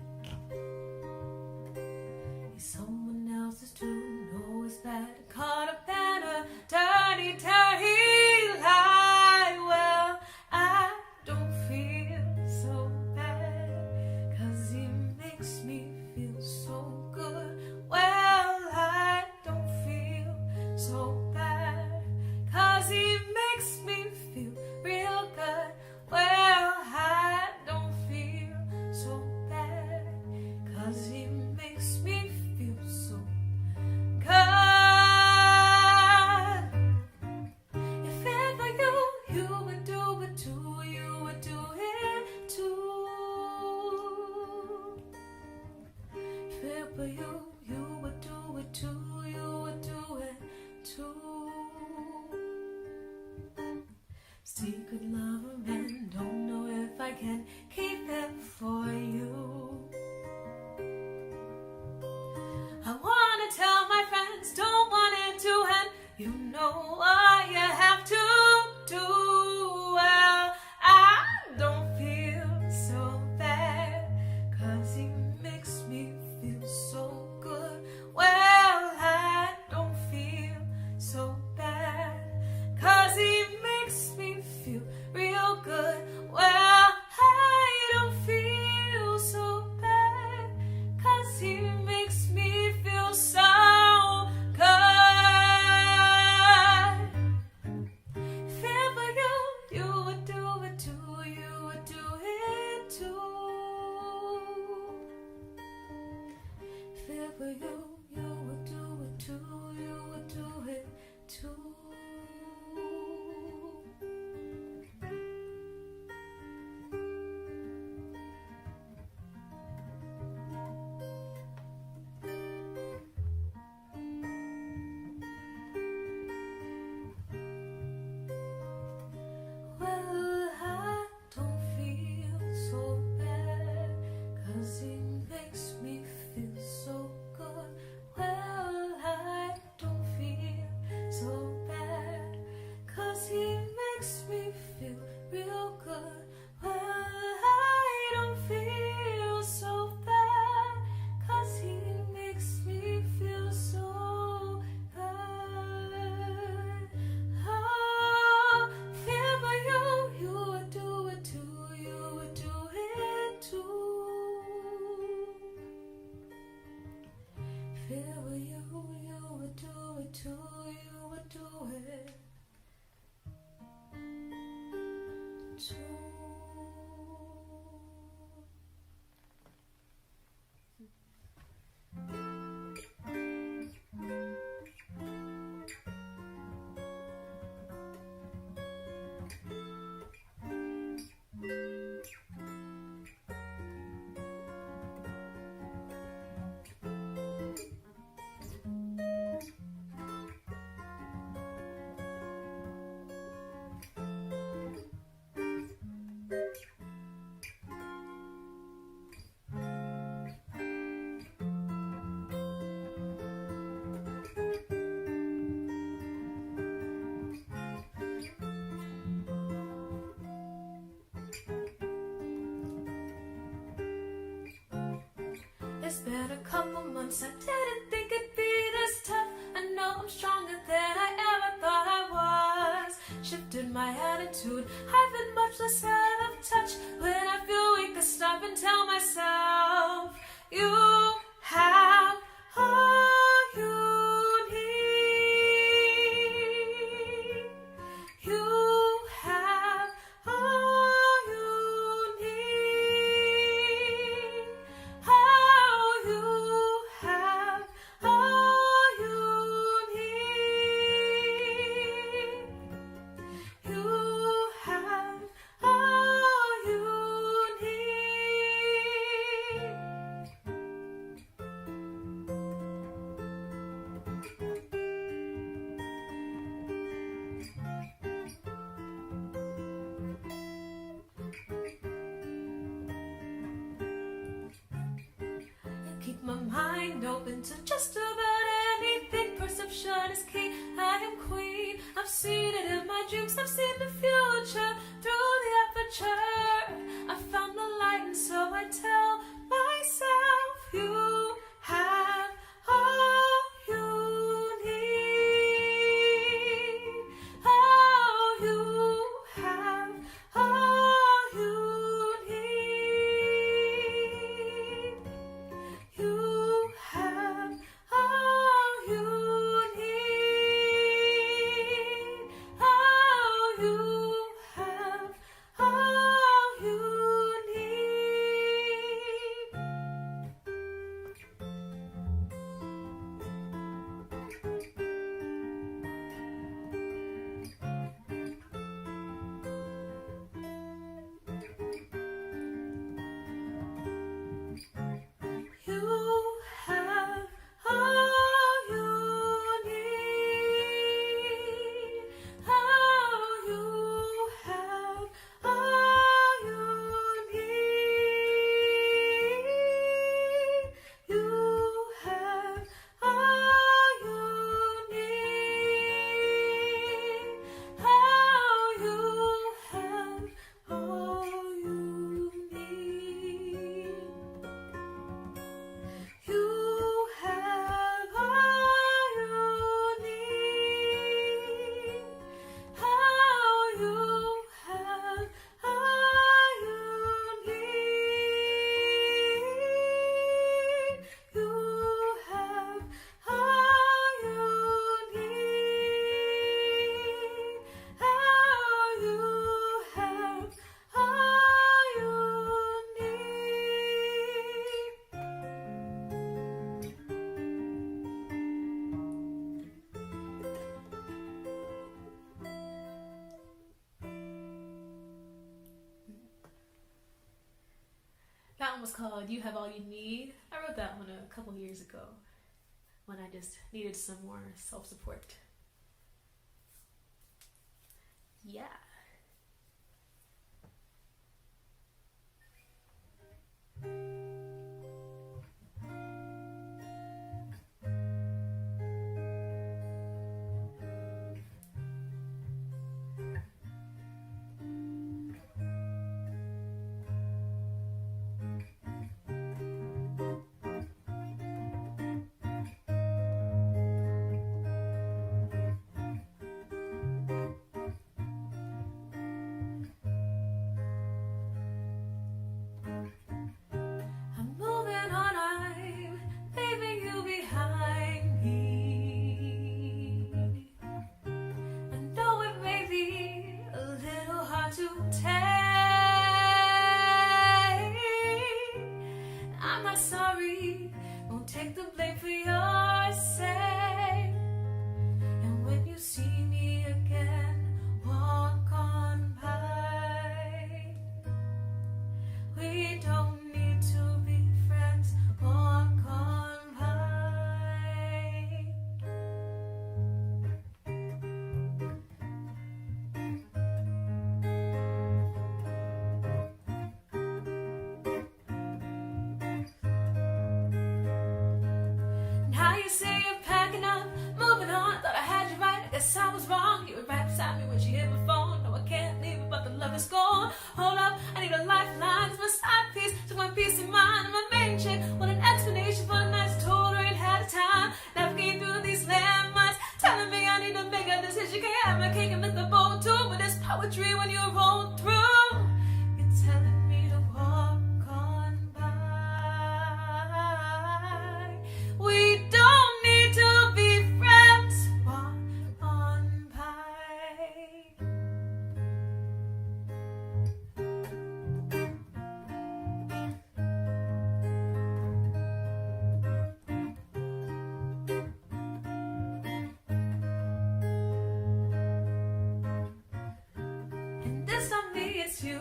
He's someone else's too, know it's bad, caught up in a dirty, dirty lie. Well, I don't feel so bad, 'cause he makes me feel so good. Well, I don't feel so bad, 'cause he makes me feel real good. Well, I don't feel so bad, 'cause he makes me feel so good. If it were you, you would do it too, you would do it too. If it were you, you would do it too, you would do it too. Secret lover and don't know if I can keep it for you. I wanna tell my friends, don't want it to end. You know what you have to do. Well, I don't feel so bad, 'cause he makes me feel so good. Well, I don't feel so bad, 'cause he makes me feel real good. Well, I don't feel so bad, 'cause he makes me feel so good. If it were you, you would do it too, you would do it too. If it were you, you would do it too, you would do it too. Well, I don't feel so bad, 'cause he makes me feel so good. Well, I don't feel so bad, 'cause he makes me feel real good. Well, I don't feel so bad, 'cause he makes me feel so good. Oh, if it were you, you would do it too, you would do it too. If it were you, you would do it too, you would do it too. It's been a couple months, I didn't think it'd be this tough. I know I'm stronger than I ever thought I was. Shifted my attitude, I've been much less out of touch. When I feel weak, I stop and tell myself, you have all you need. You have all you need. seen it in my dreams. I've seen the future through the aperture. I found the light, and so I tell myself, you have all you need. Oh, you have all you need. You have all you need. Oh, you have all you need. You have all you need. Oh, you have all you need. You have all you need. Oh, you have all you need. You have all you need. How you have all you need. You have all you need. How you have all you need. That one was called You Have All You Need. I wrote that one a couple years ago when I just needed some more self-support. Yeah. I'm moving on, I'm leaving you behind me. I know it may be a little hard to take. I'm not sorry, won't take the blame for your sake. And when you see me again, walk on by. We don't need to be friends, walk on by. Now you say you're packing up, moving on. Thought I had you right, I guess I was wrong. You were right beside me when she hit my phone. No, I can't leave it, but the love is gone. Hold up, I need a lifeline. It's my side piece, took my peace of mind. And my main chick, want an explanation for the nights. Told her ain't had a time. Navigating through these landmines, telling me I need to make a decision. Can't have my cake and lick the bowl too. But there's poetry when you roll through. You're telling me to walk on by. We don't need to be friends, walk on by. And this not me, it's you.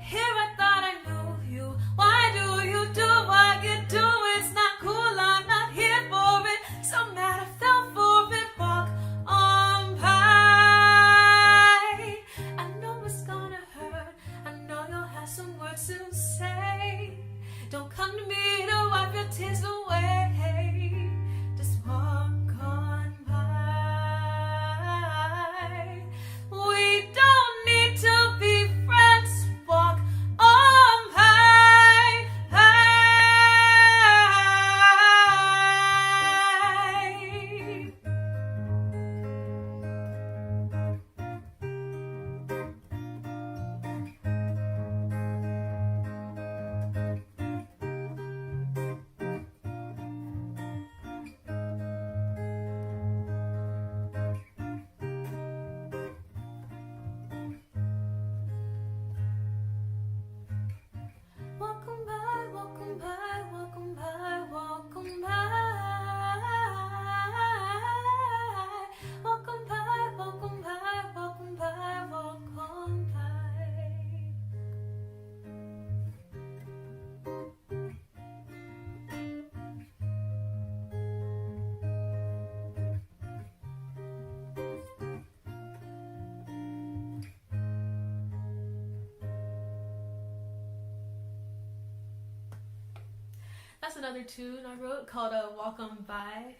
Here I thought I knew you. Why do you do what you do? It's not cool, I'm not here for it. So mad I fell for it. Walk on by. I know it's gonna hurt. I know you'll have some words to say. Don't come to me to wipe your tears away. Just walk on by. That's another tune I wrote called Walk On By.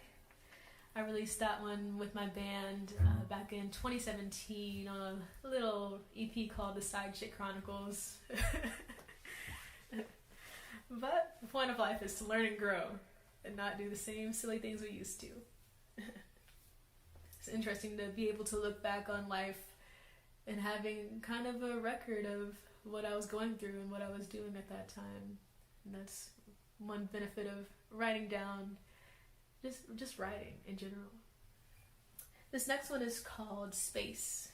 I released that one with my band back in 2017 on a little EP called The Side Chick Chronicles. But the point of life is to learn and grow and not do the same silly things we used to. It's interesting to be able to look back on life and having kind of a record of what I was going through and what I was doing at that time. And that's one benefit of writing down, just writing in general. This next one is called Space.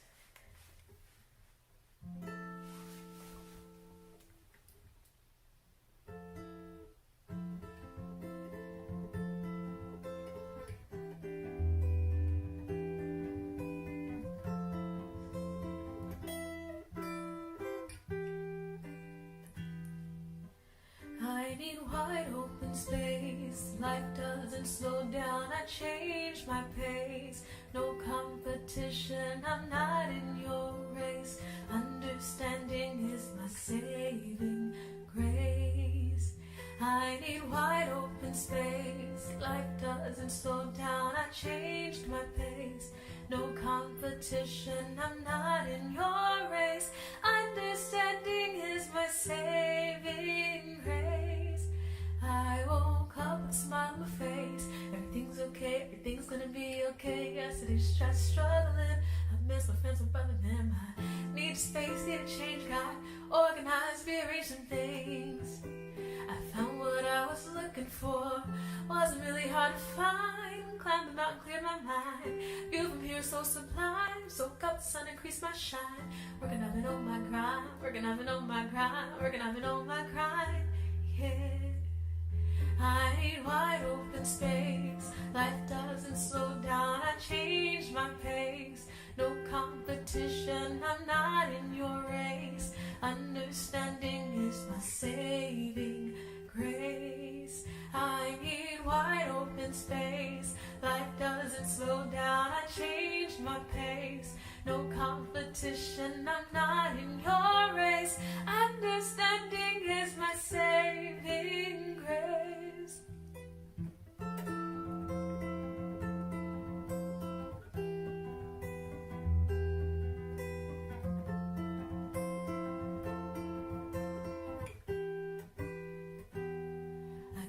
I need wide open space. Life doesn't slow down. I change my pace. No competition. I'm not in your race. Understanding is my saving grace. I need wide open space. Life doesn't slow down. I changed my pace. No competition. I'm not in your race. Understanding is my saving grace. I woke up with a smile on my face. Everything's okay, everything's gonna be okay. Yesterday's just struggling. I miss my friends, my brother, them. I need space, need a change, got organized, rearrange some things. I found what I was looking for. Wasn't really hard to find. Climbed the mountain, cleared my mind. View from here so sublime. Soak up the sun, increase my shine. Working on it on my grind. Working on it on my grind. Working on it on my grind. Yeah. I need wide open space. Life doesn't slow down. I change my pace. No competition. I'm not in your race. Understanding is my saving grace. I need wide open space. Life doesn't slow down. I changed my pace. No competition. I'm not in your race. Understanding is my saving grace.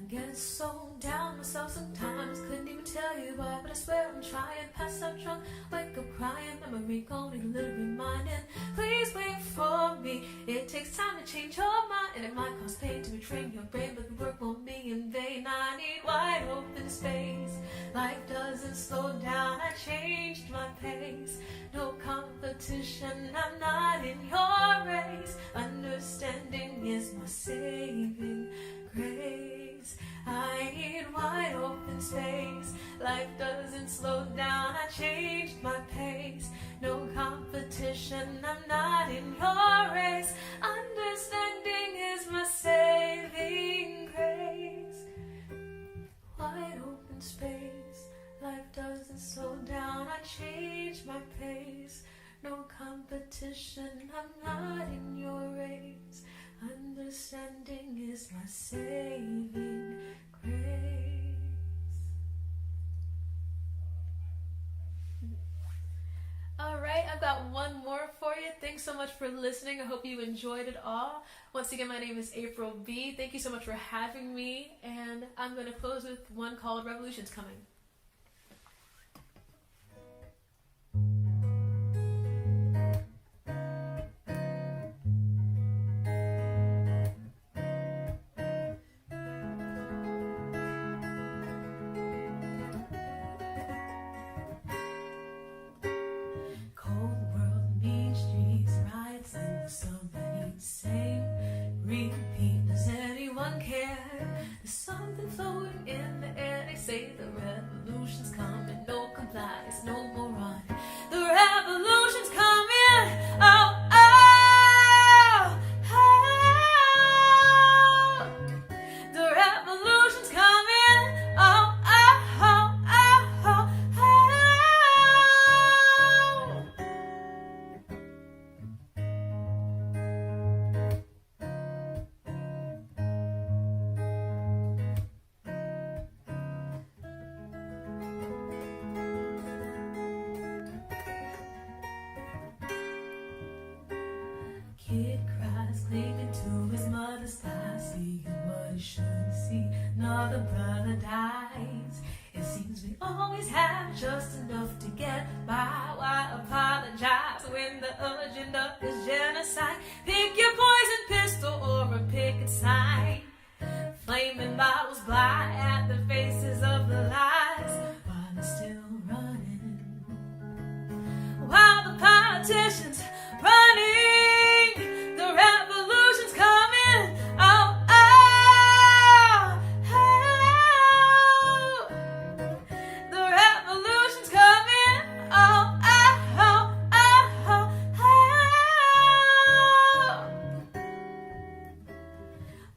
Get so down myself sometimes, couldn't even tell you why, but I swear I'm trying. Pass out drunk, wake up crying, memory gone, need a little reminding. Please wait for me, it takes time to change your mind, and it might cost pain to retrain your brain, but the work won't be in vain. I need wide open space. Life doesn't slow down, I changed my pace. No competition, I'm not in your race. Understanding is my saving grace. I need wide open space. Life doesn't slow down. I changed my pace. No competition. I'm not in your race. Understanding is my saving grace. Wide open space. Life doesn't slow down. I changed my pace. No competition. I'm not in your race. Understanding is my saving grace. Alright, I've got one more for you. Thanks so much for listening. I hope you enjoyed it all. Once again, my name is April B. Thank you so much for having me. And I'm going to close with one called Revolution's Coming. Repeat, does anyone care? There's something floating in the air. They say the rebel apologize when the agenda is genocide. Pick your poison pistol or a picket sign. Flaming bottles blind at the faces of the lies, while they're still running. While the politicians running, the revolution's coming. Oh, oh, oh. The revolution's coming. Oh, oh, oh, oh, oh.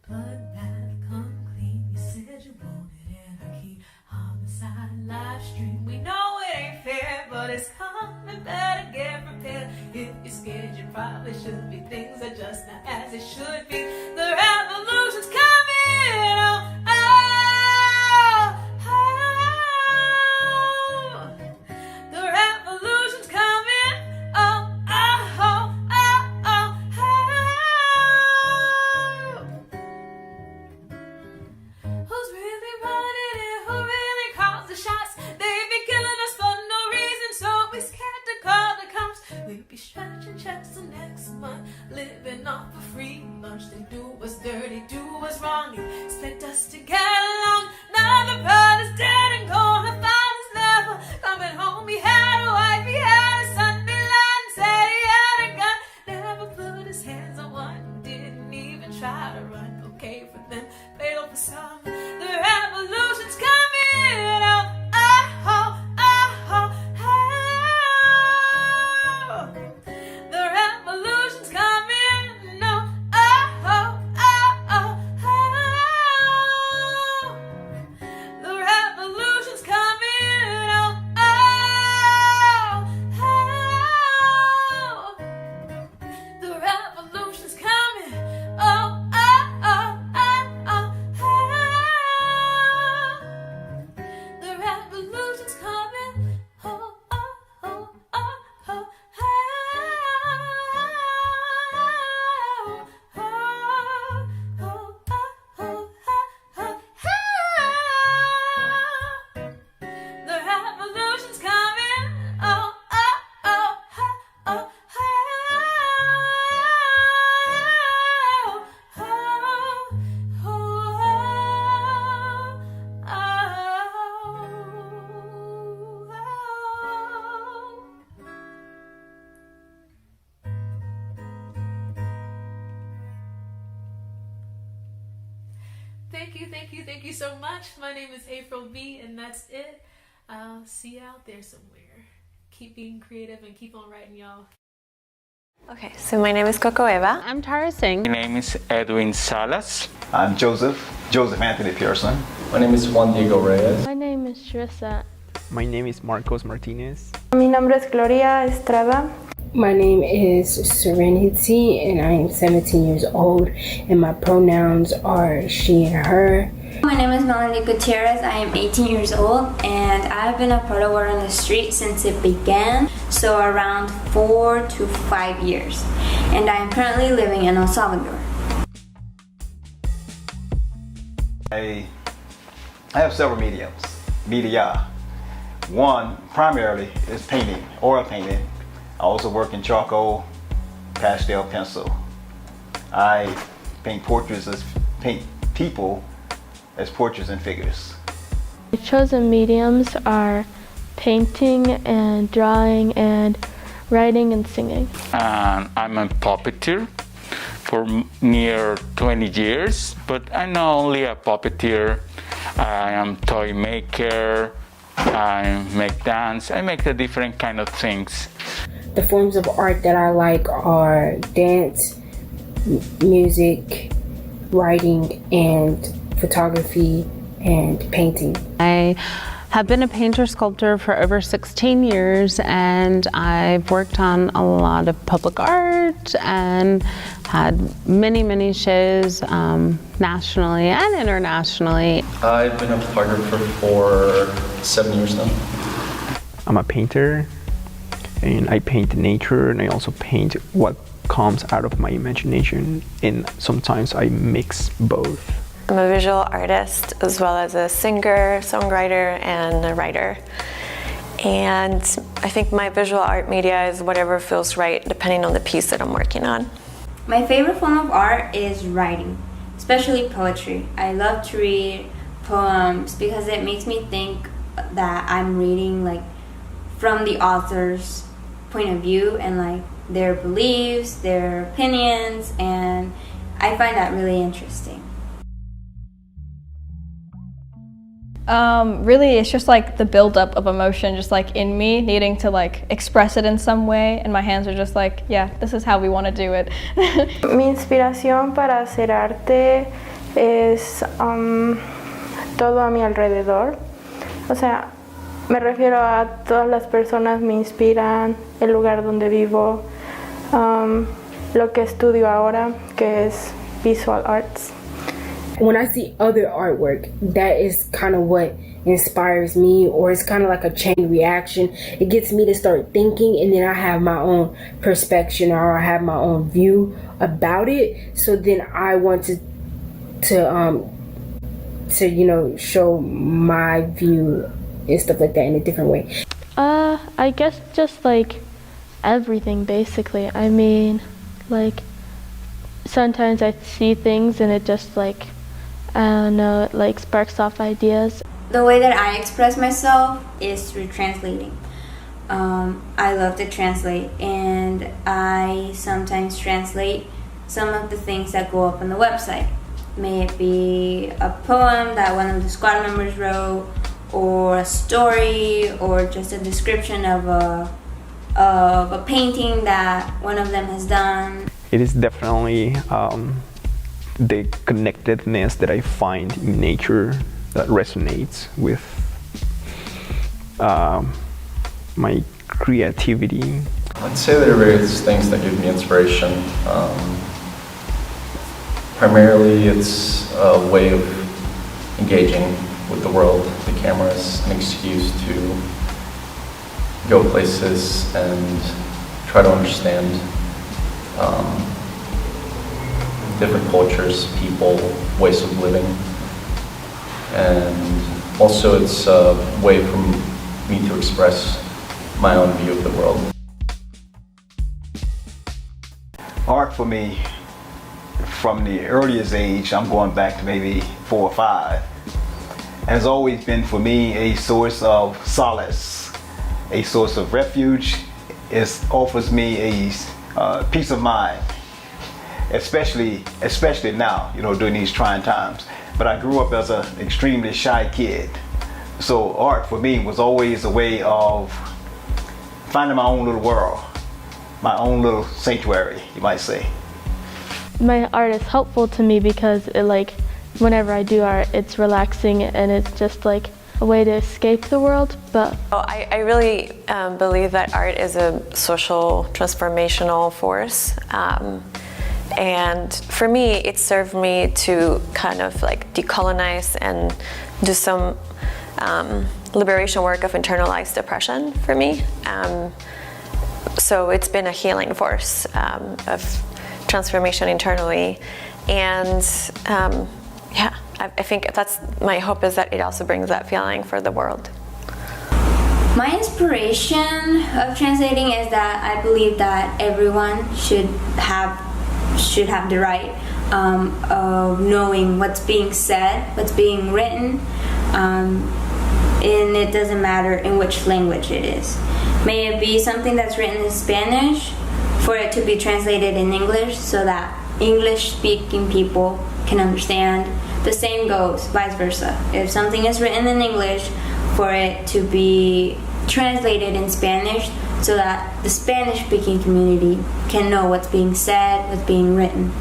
Blood bath, come clean. You said you wanted anarchy. Homicide live stream. We know it ain't fair, but it's coming. Better get prepared. If you're scared, you probably should be. Things are just not as it should be. The revolution's coming. Oh, oh, oh. The revolution's coming. Oh, oh, oh, oh, oh, oh. Who's really running it? Who really calls the shots? They be killing us for no reason, so we scared to call the cops. We be stretching checks the next month, living off a free lunch. They do us dirty, do us wrong, and expect us to get along. Now the brother's dead and gone, the father's never coming home. He had a wife, he had a son, they lied and said he had a gun. Never put his hands on one, didn't even try to run. Okay for them, fatal for some. The revolution's coming. Oh, oh, oh, oh, oh. The revolution's coming. No, oh, oh, oh, oh, oh. The revolution's coming. Oh, oh, oh. The revolution's coming. Oh, oh, oh, oh, oh, oh. The revolution's coming. Oh, oh, oh, oh, oh, the revolution's coming. Oh, oh, oh, oh, Thank you so much. My name is April B, and that's it. I'll see you out there somewhere. Keep being creative and keep on writing, y'all. Okay, so my name is COHIBA. I'm Tara Singh. My name is Edwin Salas. I'm Joseph Anthony Pearson. My name is Juan Diego Reyes. My name is Theresa. My name is Marcos Martinez. Mi nombre es Gloria Estrada. My name is Serenity, and I am 17 years old, and my pronouns are she and her. My name is Melanie Gutierrez. I am 18 years old, and I've been a part of Word on the Street since it began, so around 4 to 5 years. And I am currently living in El Salvador. I have several media. One, primarily, is painting, oil painting. I also work in charcoal, pastel, pencil. I paint people as portraits and figures. My chosen mediums are painting and drawing and writing and singing. I'm a puppeteer for near 20 years, but I'm not only a puppeteer. I am toy maker, I make dance, I make the different kind of things. The forms of art that I like are dance, music, writing, and photography and painting. I have been a painter-sculptor for over 16 years, and I've worked on a lot of public art and had many shows nationally and internationally. I've been a photographer for 7 years now. I'm a painter, and I paint nature, and I also paint what comes out of my imagination, and sometimes I mix both. I'm a visual artist as well as a singer, songwriter, and a writer. And I think my visual art media is whatever feels right depending on the piece that I'm working on. My favorite form of art is writing, especially poetry. I love to read poems because it makes me think that I'm reading like from the author's point of view and like their beliefs, their opinions, and I find that really interesting. Really, it's just like the buildup of emotion, just like in me needing to like express it in some way, and my hands are just like, yeah, this is how we want to do it. Mi inspiración para hacer arte es todo a mi alrededor. O sea, me refiero a todas las personas me inspiran, el lugar donde vivo, lo que estudio ahora, que es visual arts. When I see other artwork, that is kind of what inspires me, or it's kind of like a chain reaction. It gets me to start thinking, and then I have my own perspective, or I have my own view about it. So then I want to you know, show my view and stuff like that in a different way. I guess just like everything basically. I mean, like sometimes I see things and it just like, I don't know, it like sparks off ideas. The way that I express myself is through translating. I love to translate, and I sometimes translate some of the things that go up on the website. May it be a poem that one of the squad members wrote, or a story, or just a description of a painting that one of them has done. It is definitely the connectedness that I find in nature that resonates with my creativity. I'd say there are various things that give me inspiration. Primarily, it's a way of engaging with the world. The camera is an excuse to go places and try to understand different cultures, people, ways of living. And also it's a way for me to express my own view of the world. Art for me, from the earliest age, I'm going back to maybe 4 or 5, has always been for me a source of solace, a source of refuge. It offers me a peace of mind, especially now, you know, during these trying times. But I grew up as an extremely shy kid, so art for me was always a way of finding my own little world, my own little sanctuary, you might say. My art is helpful to me because it like, whenever I do art, it's relaxing and it's just like a way to escape the world. But I really believe that art is a social transformational force. And for me, it served me to kind of like decolonize and do some liberation work of internalized oppression for me. So it's been a healing force of transformation internally. And yeah, I think that's my hope, is that it also brings that feeling for the world. My inspiration of translating is that I believe that everyone should have the right of knowing what's being said, what's being written, and it doesn't matter in which language it is. May it be something that's written in Spanish for it to be translated in English so that English-speaking people can understand. The same goes vice versa. If something is written in English, for it to be translated in Spanish so that the Spanish-speaking community can know what's being said, what's being written.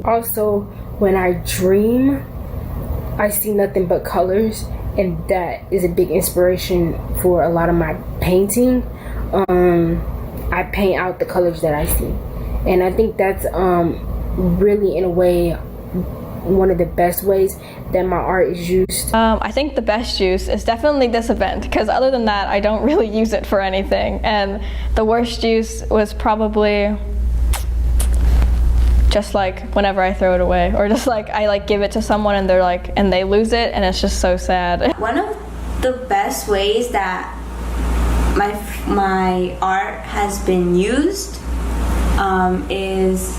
Also, when I dream, I see nothing but colors, and that is a big inspiration for a lot of my painting. I paint out the colors that I see, and I think that's really, in a way, one of the best ways that my art is used. I think the best use is definitely this event, because other than that, I don't really use it for anything. And the worst use was probably just like whenever I throw it away, or just like I like give it to someone and they're like, and they lose it, and it's just so sad. One of the best ways that my art has been used is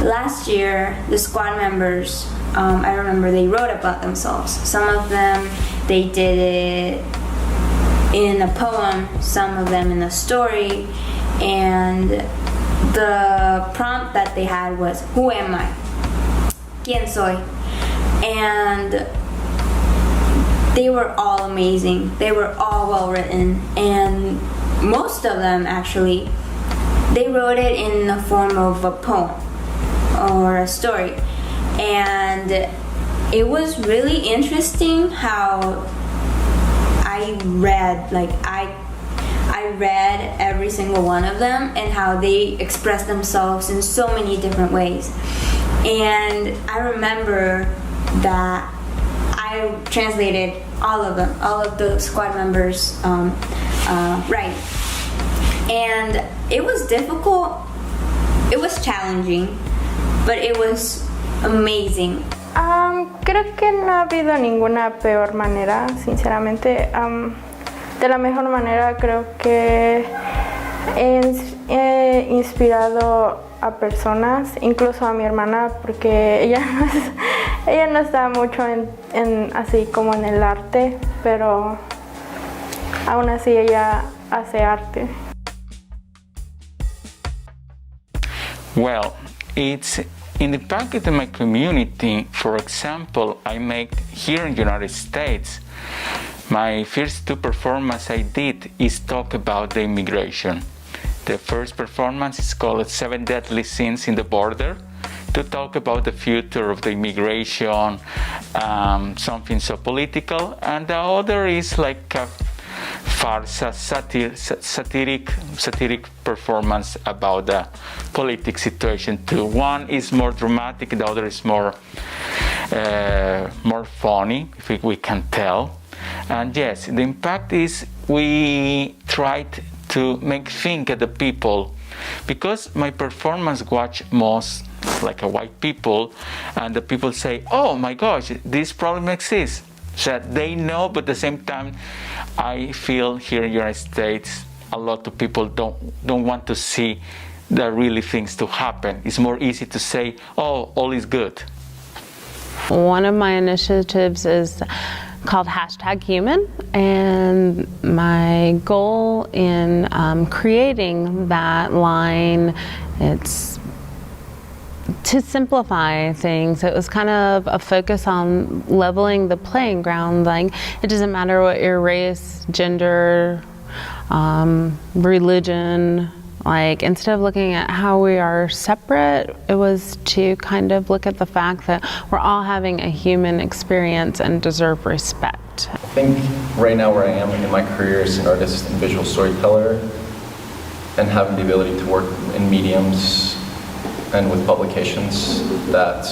last year the squad members, I remember they wrote about themselves. Some of them they did it in a poem, some of them in a story, and the prompt that they had was, who am I? ¿Quién soy? And they were all amazing. They were all well written, and most of them actually, they wrote it in the form of a poem or a story. And it was really interesting how I read every single one of them and how they expressed themselves in so many different ways. And I remember that I translated all of them, all of the squad members' writing. And it was difficult, it was challenging, but it was amazing. Creo que no ha habido ninguna peor manera, sinceramente. De la mejor manera creo que he inspirado a personas, incluso a mi hermana, porque ella no está mucho en así como en el arte, pero aún así ella hace arte. Well, it's in the packet of my community. For example, I make here in the United States, my first two performances I did is talk about the immigration. The first performance is called 7 Deadly Sins in the Border, to talk about the future of the immigration, something so political, and the other is like a farsa, satiric performance about the political situation too. One is more dramatic, the other is more funny, if we can tell. And yes, the impact is we tried to make think at the people, because my performance watch most like a white people, and the people say, oh my gosh, this problem exists. So they know, but at the same time, I feel here in the United States, a lot of people don't want to see the really things to happen. It's more easy to say, oh, all is good. One of my initiatives is called #Human, and my goal in creating that line, it's to simplify things. It was kind of a focus on leveling the playing ground. Like, it doesn't matter what your race, gender, religion. Like, instead of looking at how we are separate, it was to kind of look at the fact that we're all having a human experience and deserve respect. I think right now where I am in my career as an artist and visual storyteller, and having the ability to work in mediums and with publications that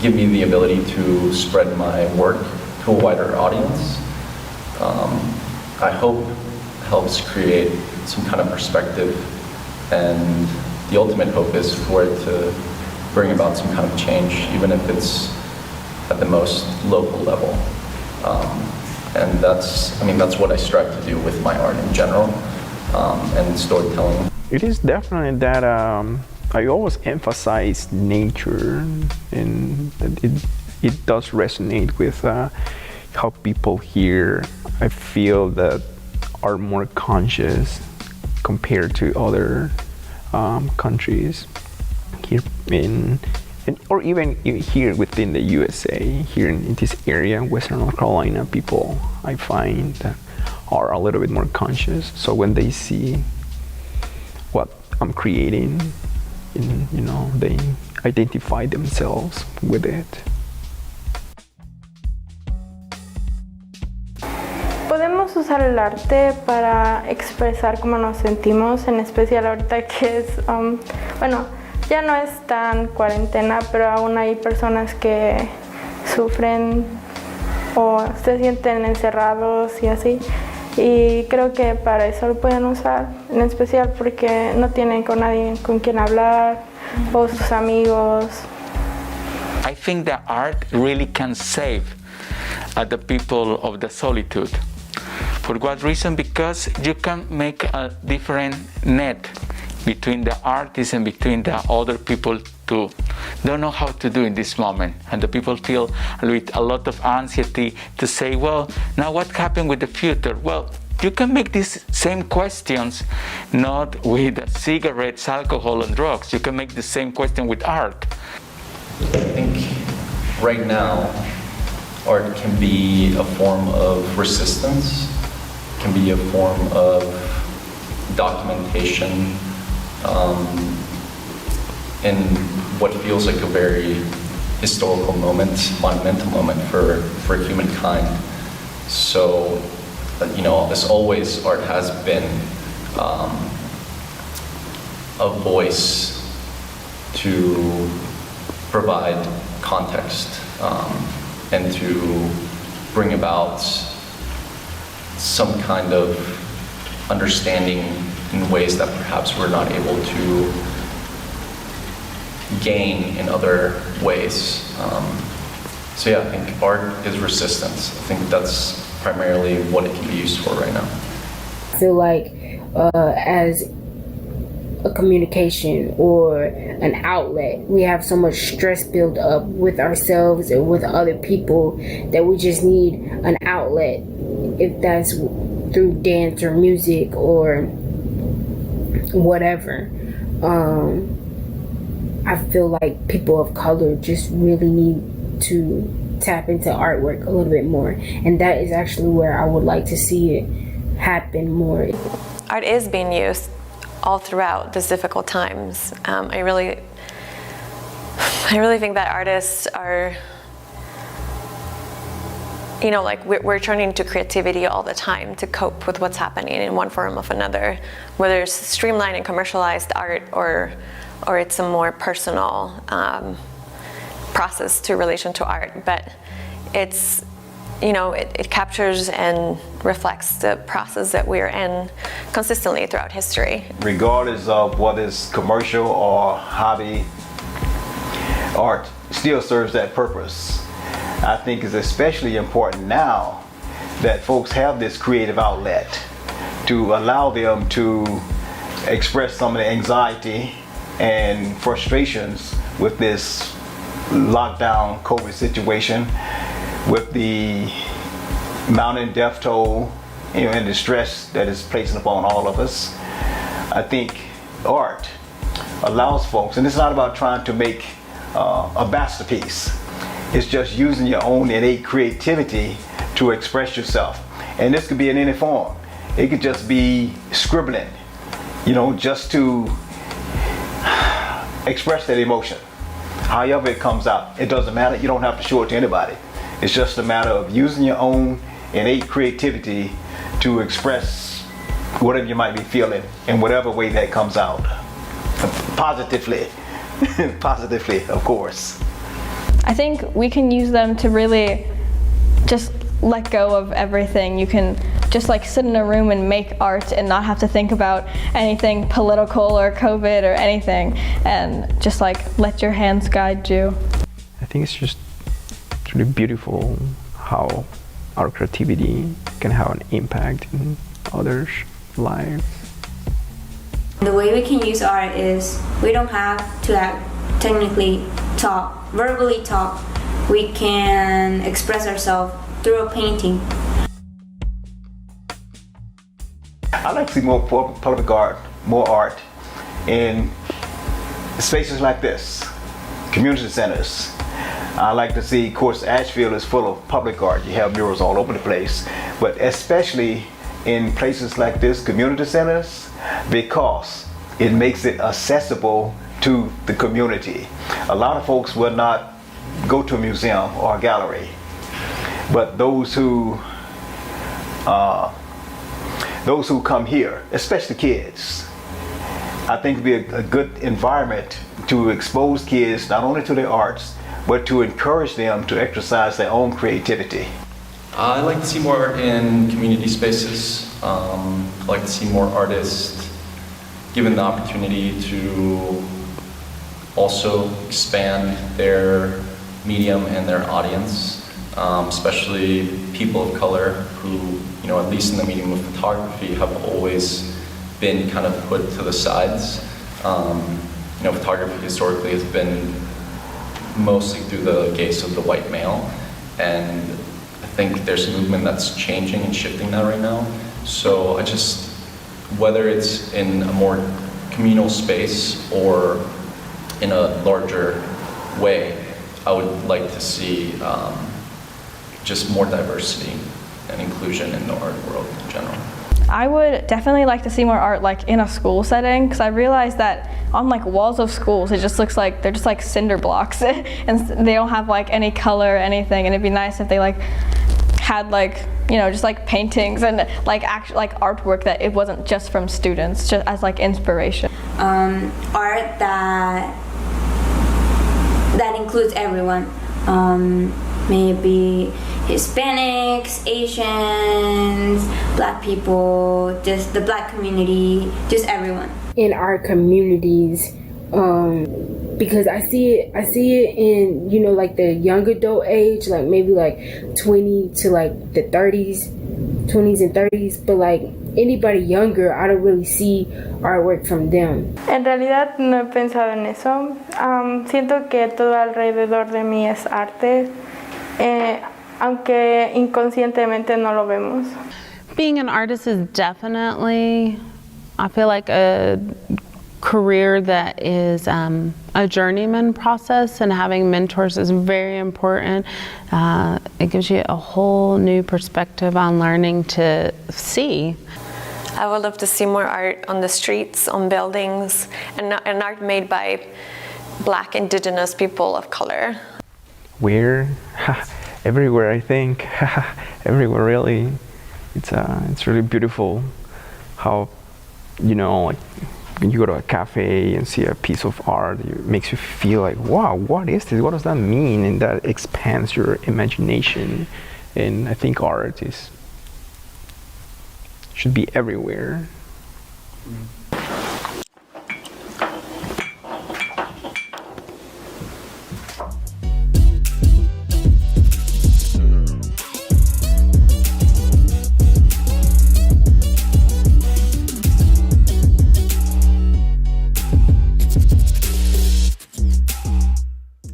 give me the ability to spread my work to a wider audience, I hope helps create some kind of perspective, and the ultimate hope is for it to bring about some kind of change, even if it's at the most local level. And that's what I strive to do with my art in general, and storytelling. It is definitely that I always emphasize nature, and it does resonate with how people here, I feel, that are more conscious compared to other countries here or even here within the USA. Here in this area, Western North Carolina, people I find that are a little bit more conscious. So when they see what I'm creating, they identify themselves with it. Podemos usar el arte para expresar cómo nos sentimos, en especial ahorita que es, ya no es tan cuarentena, pero aún hay personas que sufren o se sienten encerrados y así. Y creo que para eso lo pueden usar, en especial porque no tienen con nadie con quien hablar o sus amigos. I think that art really can save at the people of the solitude. For what reason? Because you can make a different net between the artists and between the other people who don't know how to do in this moment. And the people feel with a lot of anxiety to say, well, now what happened with the future? Well, you can make these same questions not with cigarettes, alcohol, and drugs. You can make the same question with art. I think right now, art can be a form of resistance, can be a form of documentation, in what feels like a very historical moment, monumental moment for humankind. So, as always, art has been a voice to provide context and to bring about some kind of understanding in ways that perhaps we're not able to gain in other ways. So yeah, I think art is resistance. I think that's primarily what it can be used for right now. I feel like as a communication or an outlet, we have so much stress built up with ourselves and with other people that we just need an outlet, if that's through dance or music or whatever. I feel like people of color just really need to tap into artwork a little bit more, and that is actually where I would like to see it happen more. Art is being used all throughout these difficult times. I really think that artists are, we're turning to creativity all the time to cope with what's happening in one form or another, whether it's streamlined and commercialized art or it's a more personal process to relation to art. But it's, it captures and reflects the process that we're in consistently throughout history. Regardless of whether it's commercial or hobby, art still serves that purpose. I think it's especially important now that folks have this creative outlet to allow them to express some of the anxiety and frustrations with this lockdown COVID situation, with the mounting death toll, and the stress that is placing upon all of us. I think art allows folks, and it's not about trying to make a masterpiece. It's just using your own innate creativity to express yourself. And this could be in any form. It could just be scribbling, just to express that emotion. However it comes out, it doesn't matter. You don't have to show it to anybody. It's just a matter of using your own innate creativity to express whatever you might be feeling in whatever way that comes out. Positively. Positively, of course. I think we can use them to really just let go of everything. You can just sit in a room and make art and not have to think about anything political or COVID or anything, and just let your hands guide you. I think it's just really beautiful how our creativity can have an impact in others' lives. The way we can use art is we don't have to technically verbally talk. We can express ourselves through a painting. I like to see more public art, more art in spaces like this, community centers. I like to see, of course, Asheville is full of public art. You have murals all over the place, but especially in places like this, community centers, because it makes it accessible to the community. A lot of folks will not go to a museum or a gallery, but those who come here, especially kids, I think it'd be a good environment to expose kids not only to the arts, but to encourage them to exercise their own creativity. I like to see more art in community spaces. I like to see more artists given the opportunity to also expand their medium and their audience. especially people of color who, at least in the medium of photography, have always been kind of put to the sides. Photography historically has been mostly through the gaze of the white male, and I think there's a movement that's changing and shifting that right now. So whether it's in a more communal space or in a larger way, I would like to see just more diversity and inclusion in the art world in general. I would definitely like to see more art like in a school setting, because I realized that on like walls of schools it just looks like they're just like cinder blocks and they don't have like any color or anything, and it'd be nice if they like had like just like paintings and like actual like artwork that it wasn't just from students, just as like inspiration. Art that includes everyone. Maybe Hispanics, Asians, Black people, just the Black community, just everyone. In our communities, because I see it in, like the young adult age, like maybe like 20 to like the 20s and 30s, but like anybody younger, I don't really see artwork from them. En realidad no he pensado en eso. Siento que todo alrededor de mí es arte, aunque inconscientemente no lo vemos. Being an artist is definitely, I feel like, a career that is a journeyman process, and having mentors is very important. It gives you a whole new perspective on learning to see. I would love to see more art on the streets, on buildings, and art made by Black, Indigenous people of color. Where? Everywhere, I think. Everywhere, really. It's really beautiful how, like when you go to a cafe and see a piece of art, it makes you feel like, wow, what is this? What does that mean? And that expands your imagination. And I think art should be everywhere.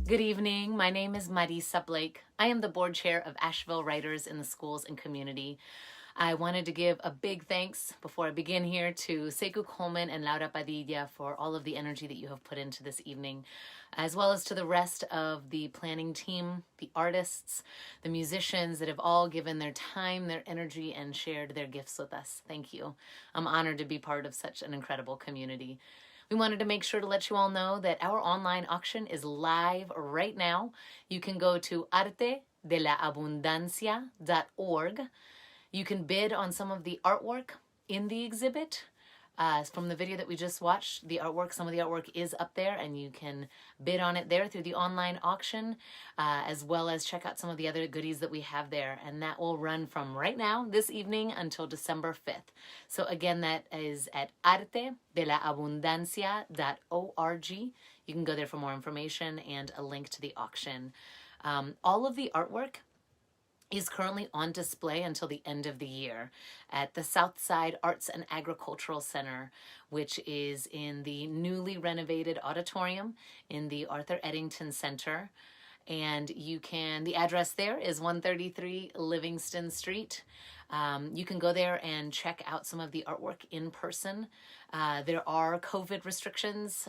Good evening. My name is Marisa Blake. I am the board chair of Asheville Writers in the Schools and Community. I wanted to give a big thanks before I begin here to Sekou Coleman and Laura Padilla for all of the energy that you have put into this evening, as well as to the rest of the planning team, the artists, the musicians that have all given their time, their energy, and shared their gifts with us. Thank you. I'm honored to be part of such an incredible community. We wanted to make sure to let you all know that our online auction is live right now. You can go to artedelaabundancia.org. You can bid on some of the artwork in the exhibit. From the video that we just watched, some of the artwork is up there, and you can bid on it there through the online auction, as well as check out some of the other goodies that we have there. And that will run from right now, this evening, until December 5th. So again, that is at artedelaabundancia.org. You can go there for more information and a link to the auction. All of the artwork is currently on display until the end of the year at the Southside Arts and Agricultural Center, which is in the newly renovated auditorium in the Arthur Eddington Center. And the address there is 133 Livingston Street. You can go there and check out some of the artwork in person. There are COVID restrictions,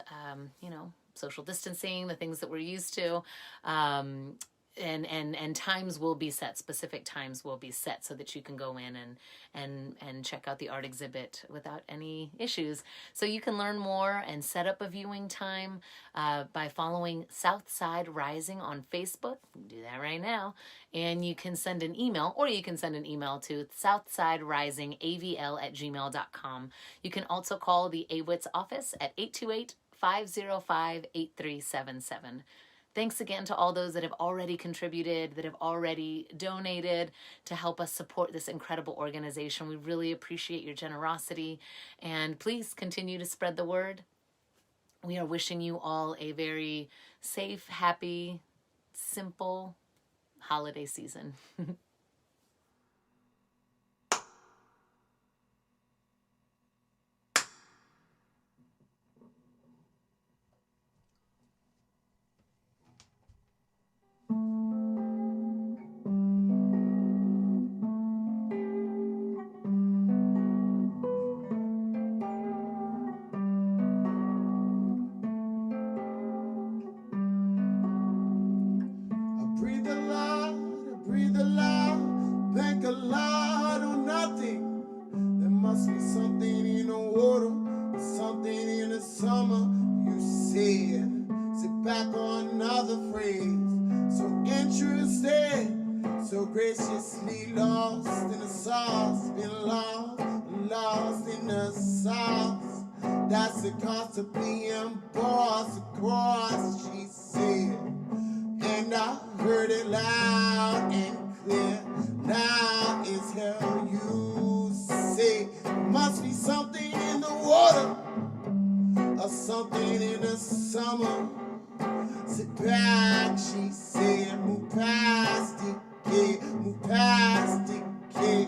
social distancing, the things that we're used to. And times will be set, specific times will be set so that you can go in and check out the art exhibit without any issues. So you can learn more and set up a viewing time by following Southside Rising on Facebook. You can do that right now. And you can send an email, to southsiderisingavl@gmail.com. You can also call the AWITS office at 828-505-8377. Thanks again to all those that have already contributed, that have already donated to help us support this incredible organization. We really appreciate your generosity, and please continue to spread the word. We are wishing you all a very safe, happy, simple holiday season. Breathe a lot, think a lot on nothing. There must be something in the water, something in the summer. You said, sit back on another phrase. So interested, so graciously lost in the sauce. Been lost in the sauce. That's the cost of being boss across, she said. And I heard it loud and clear. Loud as hell, you say. Must be something in the water, or something in the summer. Sit back, she said. Move past it, kid. Move past it, kid.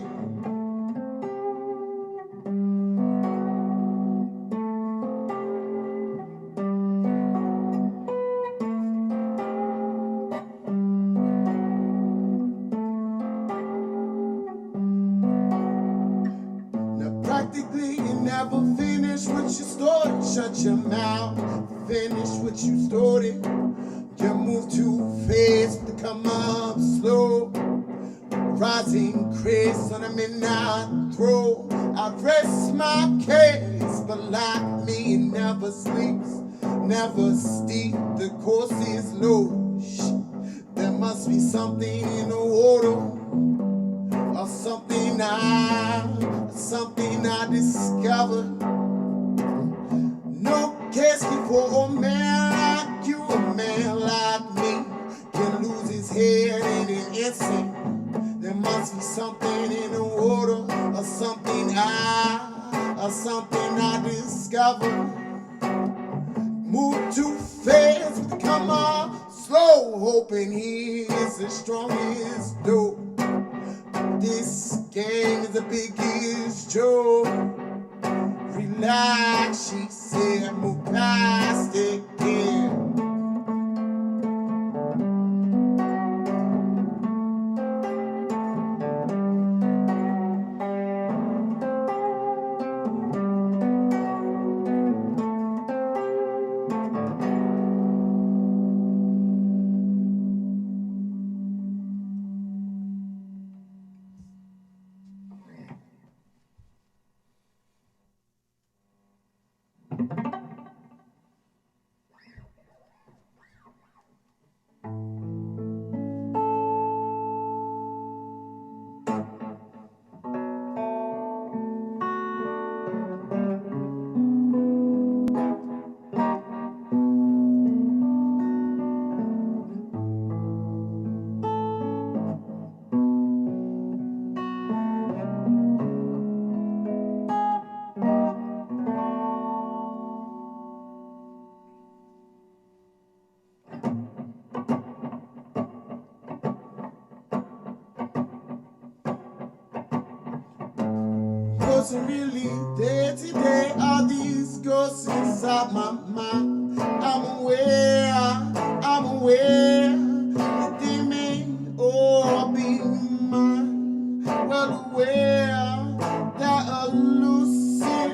Shut your mouth, finish what you started. You move too fast to come up slow. Rising Chris on a midnight throw. I rest my case, but like me, it never sleeps, never steep. The course is low. There must be something in the water, or something I discovered. No casket for a man like you, a man like me can lose his head in an instant. There must be something in the water, or something I discovered. Move too fast to come up slow, hoping he is the strongest dope. This game is the biggest joke. Relax, she said, move past it, yeah. Wasn't really there today. All these ghosts inside my mind. I'm aware that they may all be mine. Well aware that a lucid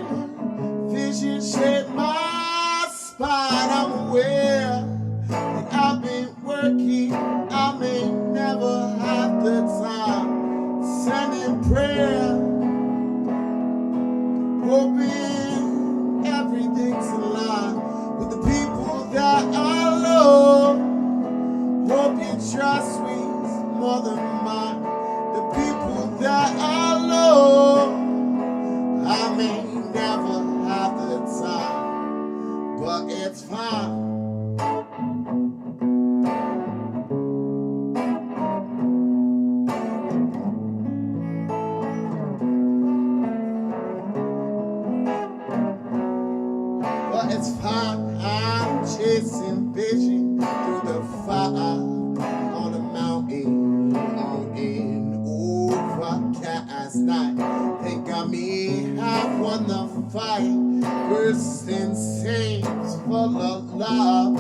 vision shaped my spine. I'm aware that I've been working. I may never have the time. Sending prayer, hoping everything's aligned with the people that I love. Hope your trust means more than mine. The people that I love, I may never have the time, but it's fine. It's fine, I'm chasing vision through the fire on the mountain. may have won the fight, bursting seams full of love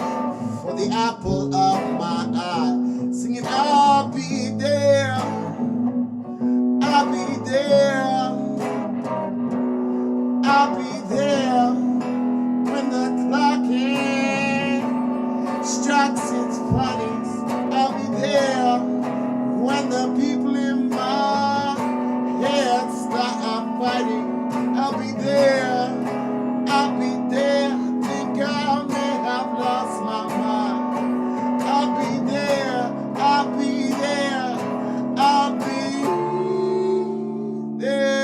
for the apple of my eye, singing I'll be there, I'll be there, I'll be there when the clock strikes its 20s. I'll be there when the people in my head start fighting. I'll be there, I'll be there. Think I may have lost my mind. I'll be there, I'll be there, I'll be there.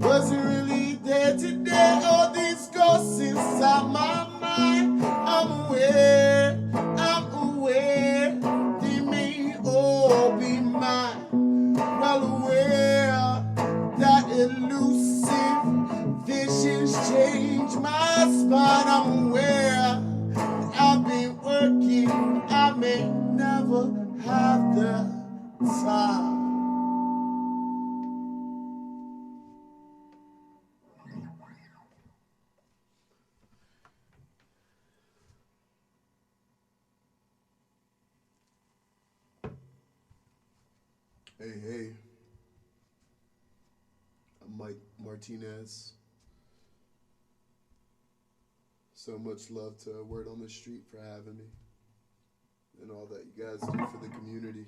Was it really there today? All these ghosts inside my mind. I'm aware, they may all be mine. Well aware that elusive visions change my spine. I'm aware that I've been working, I may never have the time. Hey, I'm Mike Martinez. So much love to Word on the Street for having me and all that you guys do for the community.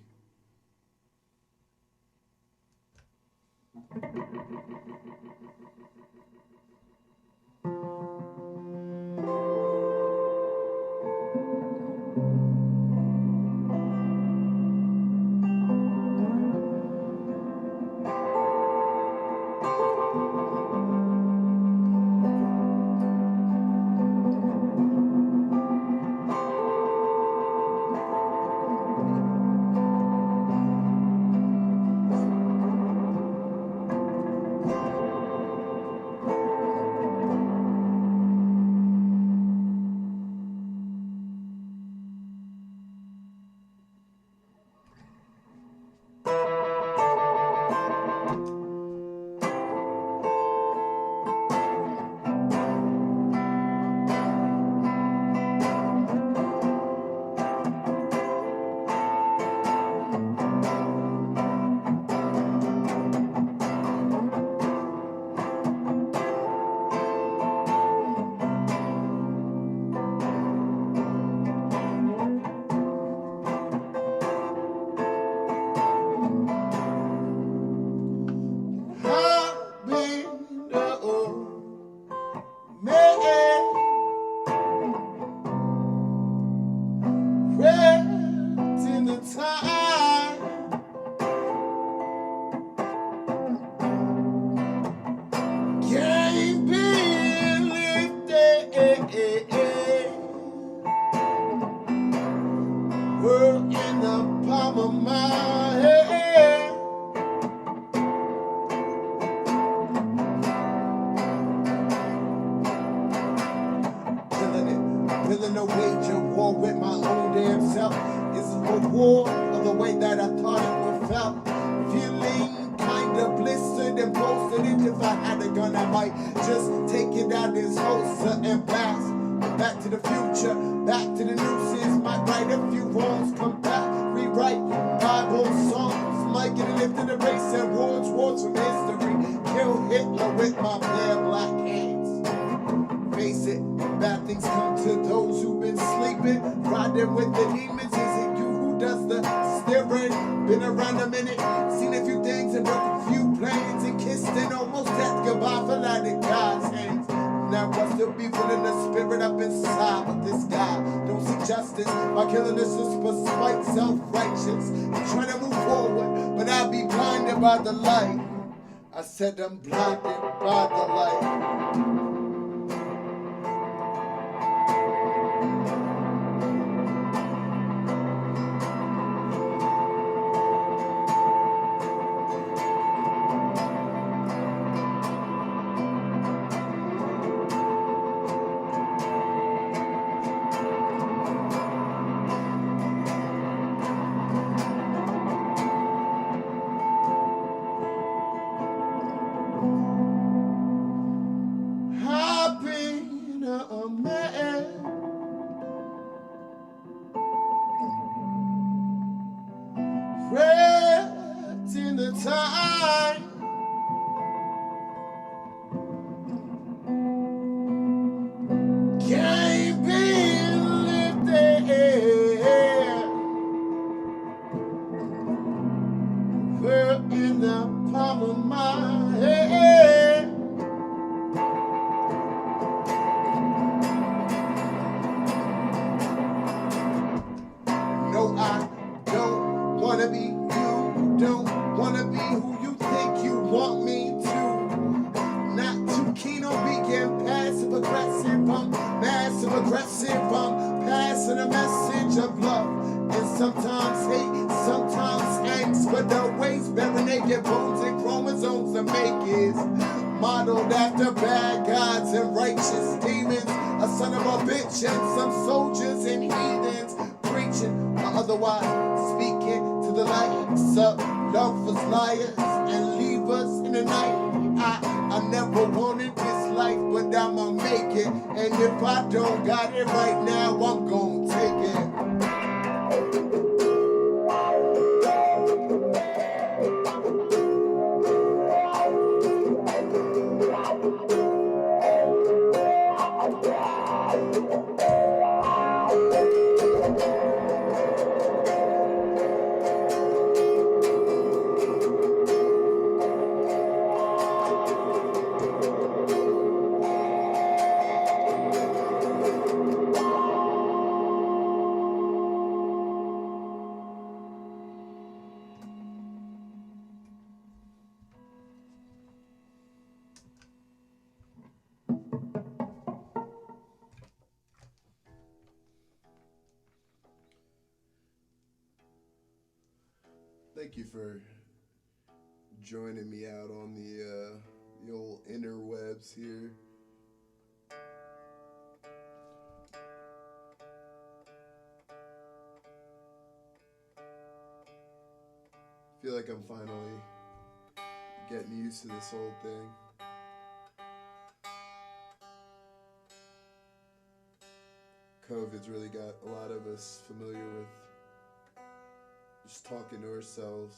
World in the palm of my hand. Killing a wage of war with my own damn self. It's a war of the way that I thought it would felt. Feeling kinda blistered and posted it. If I had a gun, I might just take it out this holster and blast. Back to the future, back to the nooses. Might write a few wrongs, come back, rewrite Bible songs. Might get a lift in the race and words from history. Kill Hitler with my bare black hands. Face it, bad things come to those who've been sleeping. Riding with the demons, is it you who does the steering? Been around a minute, seen a few things and broke a few planes. And kissed and almost death goodbye for lighting God's hands. Now I still be feeling the spirit up inside, but this guy don't see justice by killing us just for spite, self-righteous. He's trying to move forward, but I'll be blinded by the light. I said I'm blinded by the light. I've been a man, wrapped in the time. Can't be lifted. We're in the palm of my hand. No, I don't wanna be you. Don't wanna be who you think you want me to. Not too keen on being passive aggressive. I'm massive aggressive. I'm passing a message of love. And sometimes hate, sometimes angst. But the ways bury naked bones and chromosomes to make is modeled after bad gods and righteous demons. A son of a bitch and some soldiers and heathens preaching or otherwise speaking to the likes of lovers, liars, and leave us in the night. I never wanted this life, but I'ma make it. And if I don't got it right now, I'm gonna take it. Thank you for joining me out on the old interwebs here. I feel like I'm finally getting used to this whole thing. COVID's really got a lot of us familiar with just talking to ourselves.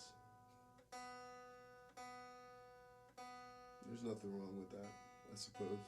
There's nothing wrong with that, I suppose.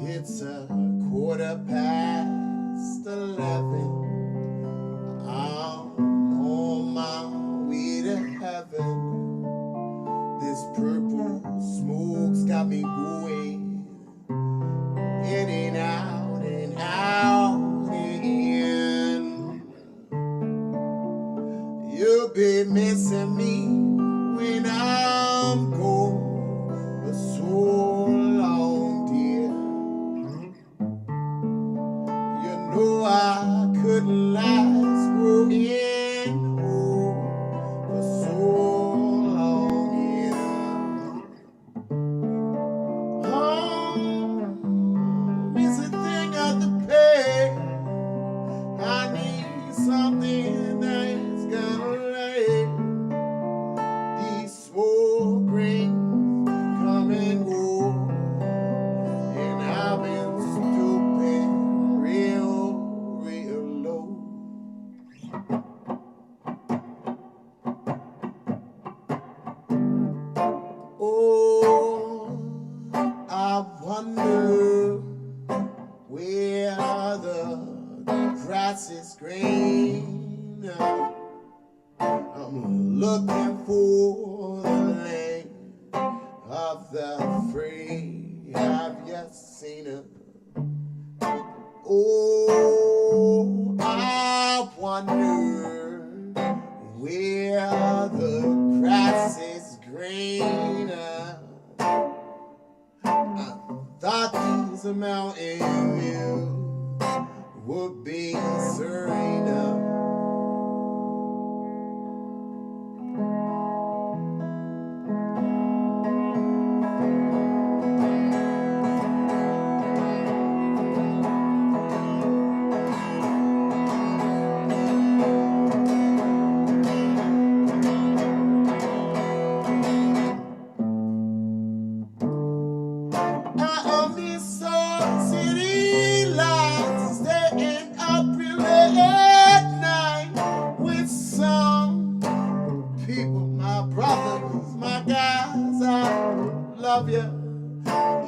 It's 11:15. I'm on my way to heaven. This purple smoke's got me going in and out and out and in. You'll be missing me when I'm gone for so long, dear. know I couldn't last growing old for so long, yeah. Home is a thing of the past. I need something that's gonna last. I wonder where the grass is greener. I'm looking for the land of the free. Have you seen it? Oh, I wonder where the grass is greener. I thought these mountain views would be serener.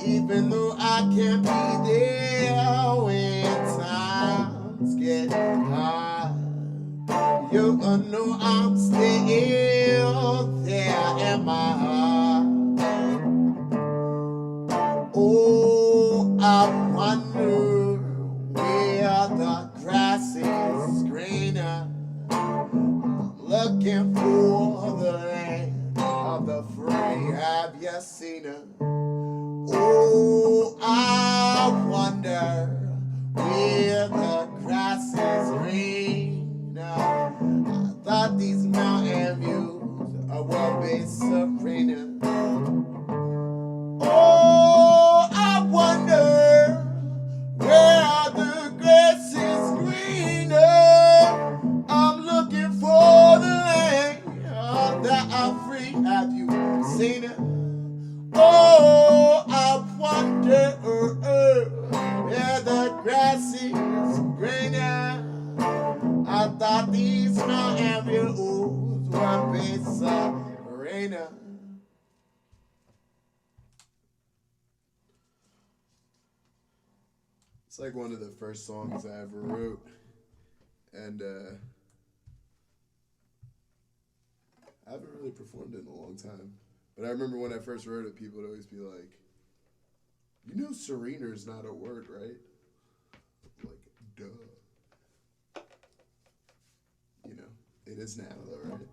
Even though I can't be there when times get hard, you know I'm still there in my heart. Oh, I wonder where the grass is greener. Looking for the land of the free. Have you seen it? Oh, I wonder where the grass is greener. I thought these mountain views would be serener. Oh, I wonder where the grass is greener. I'm looking for the land that I'm free. Have you seen it? Oh, I wonder where the grass is greener. I thought these mountain views would be serener. It's like one of the first songs I ever wrote, and I haven't really performed it in a long time. But I remember when I first wrote it, people would always be like, you know serener is not a word, right? Like, duh. You know, it is now, though, right?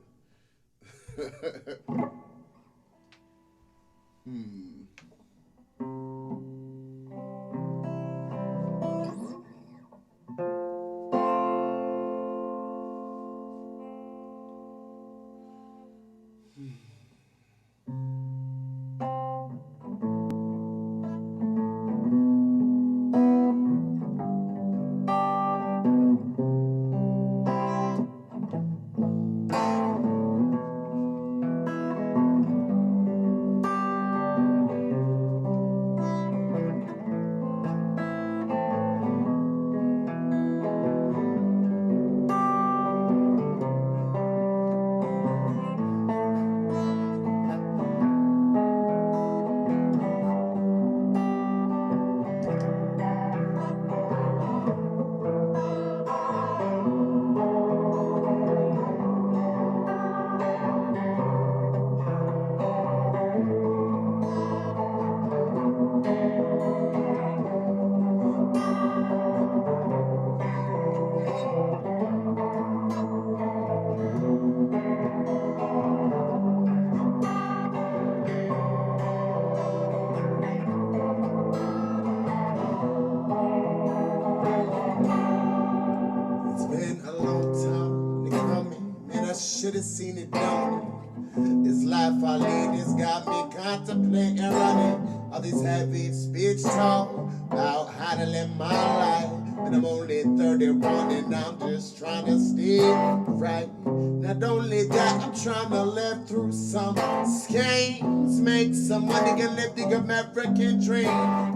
Should've seen it done. This life I lead has got me contemplating running all these heavy speech talk about how to live my life. And I'm only 31 and I'm just trying to stay right. Not only that, I'm trying to live through some schemes, make some money and live the American dream.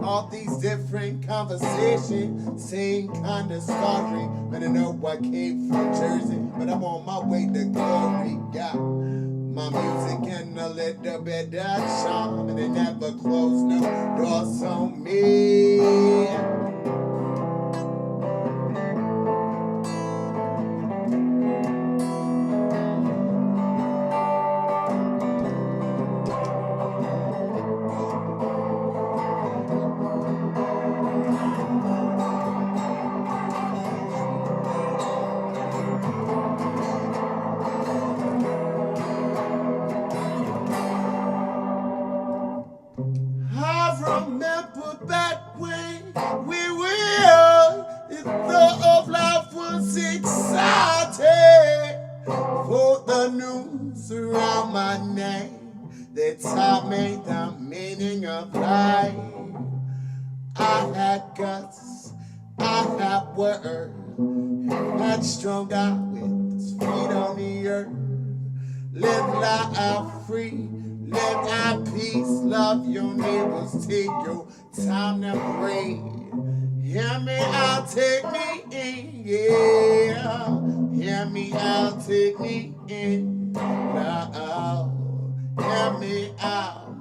All these different conversations, same kind of story. But I know I came from Jersey, but I'm on my way to glory. God, My music and a little bit of charm, and they never close no doors on me. I remember back when we were the thought of life was exciting. For the news around my name, they taught me the meaning of life. I had guts, I had word, had strong eye with his feet on the earth. Live life free, live at peace, love your neighbors, take your time to breathe. Hear me out, take me in, yeah. Hear me out, take me in, now. Hear me out,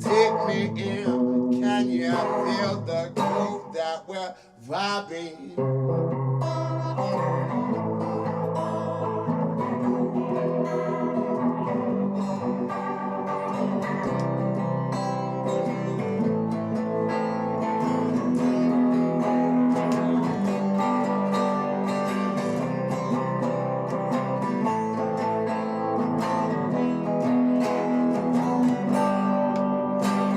take me in. Can you feel the groove that we're vibing?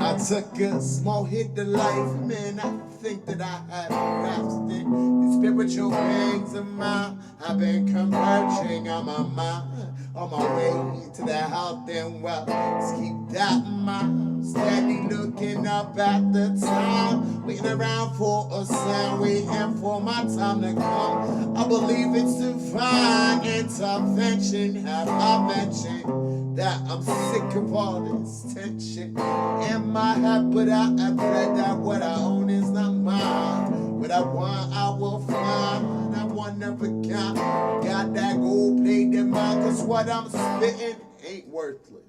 I took a small hit to life, man. I think that I have grasped it. The spiritual things of mine have been converging on my mind, on my way to the health and wealth. Just keep that in mind. Steady looking up at the time, waiting around for a sign, waiting for my time to come. I believe it's divine intervention. Have I mentioned that I'm sick of all this tension in my head, but I have read that what I own is not mine. What I want, I will find. I want never count. Got that gold plate in mind, cause what I'm spitting ain't worthless.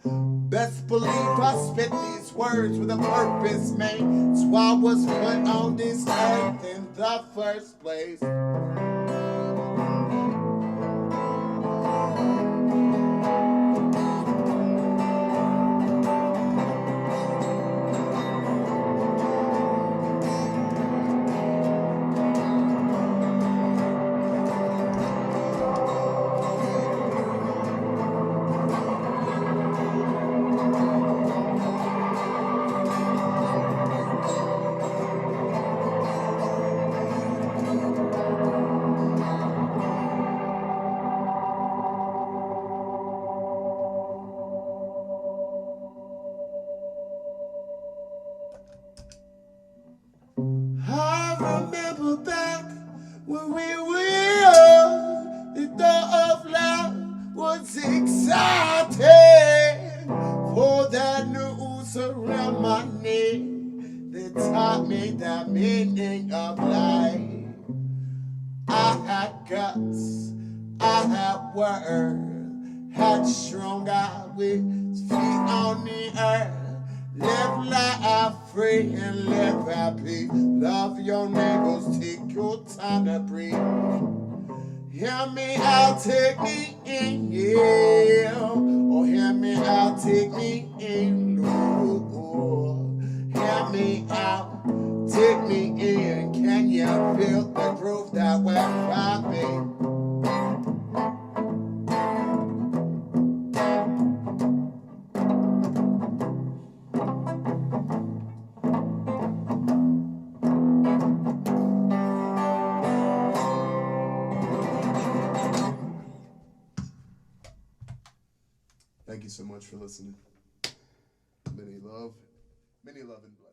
Best believe I spit these words with a purpose, man. That's why I was put on this earth in the first place. I remember back when we were, the thought of life was exciting. For that news around my neck, they taught me the meaning of life. I had guts, I had word, had strong eye with feet on the earth. Live life free and live happy. Love your neighbors, take your time to breathe. Hear me out, take me in, yeah. Or hear me out, take me in, Lord. Hear me out, take me in. Can you feel the groove that we're vibing? Thank you so much for listening. Many love and blessings.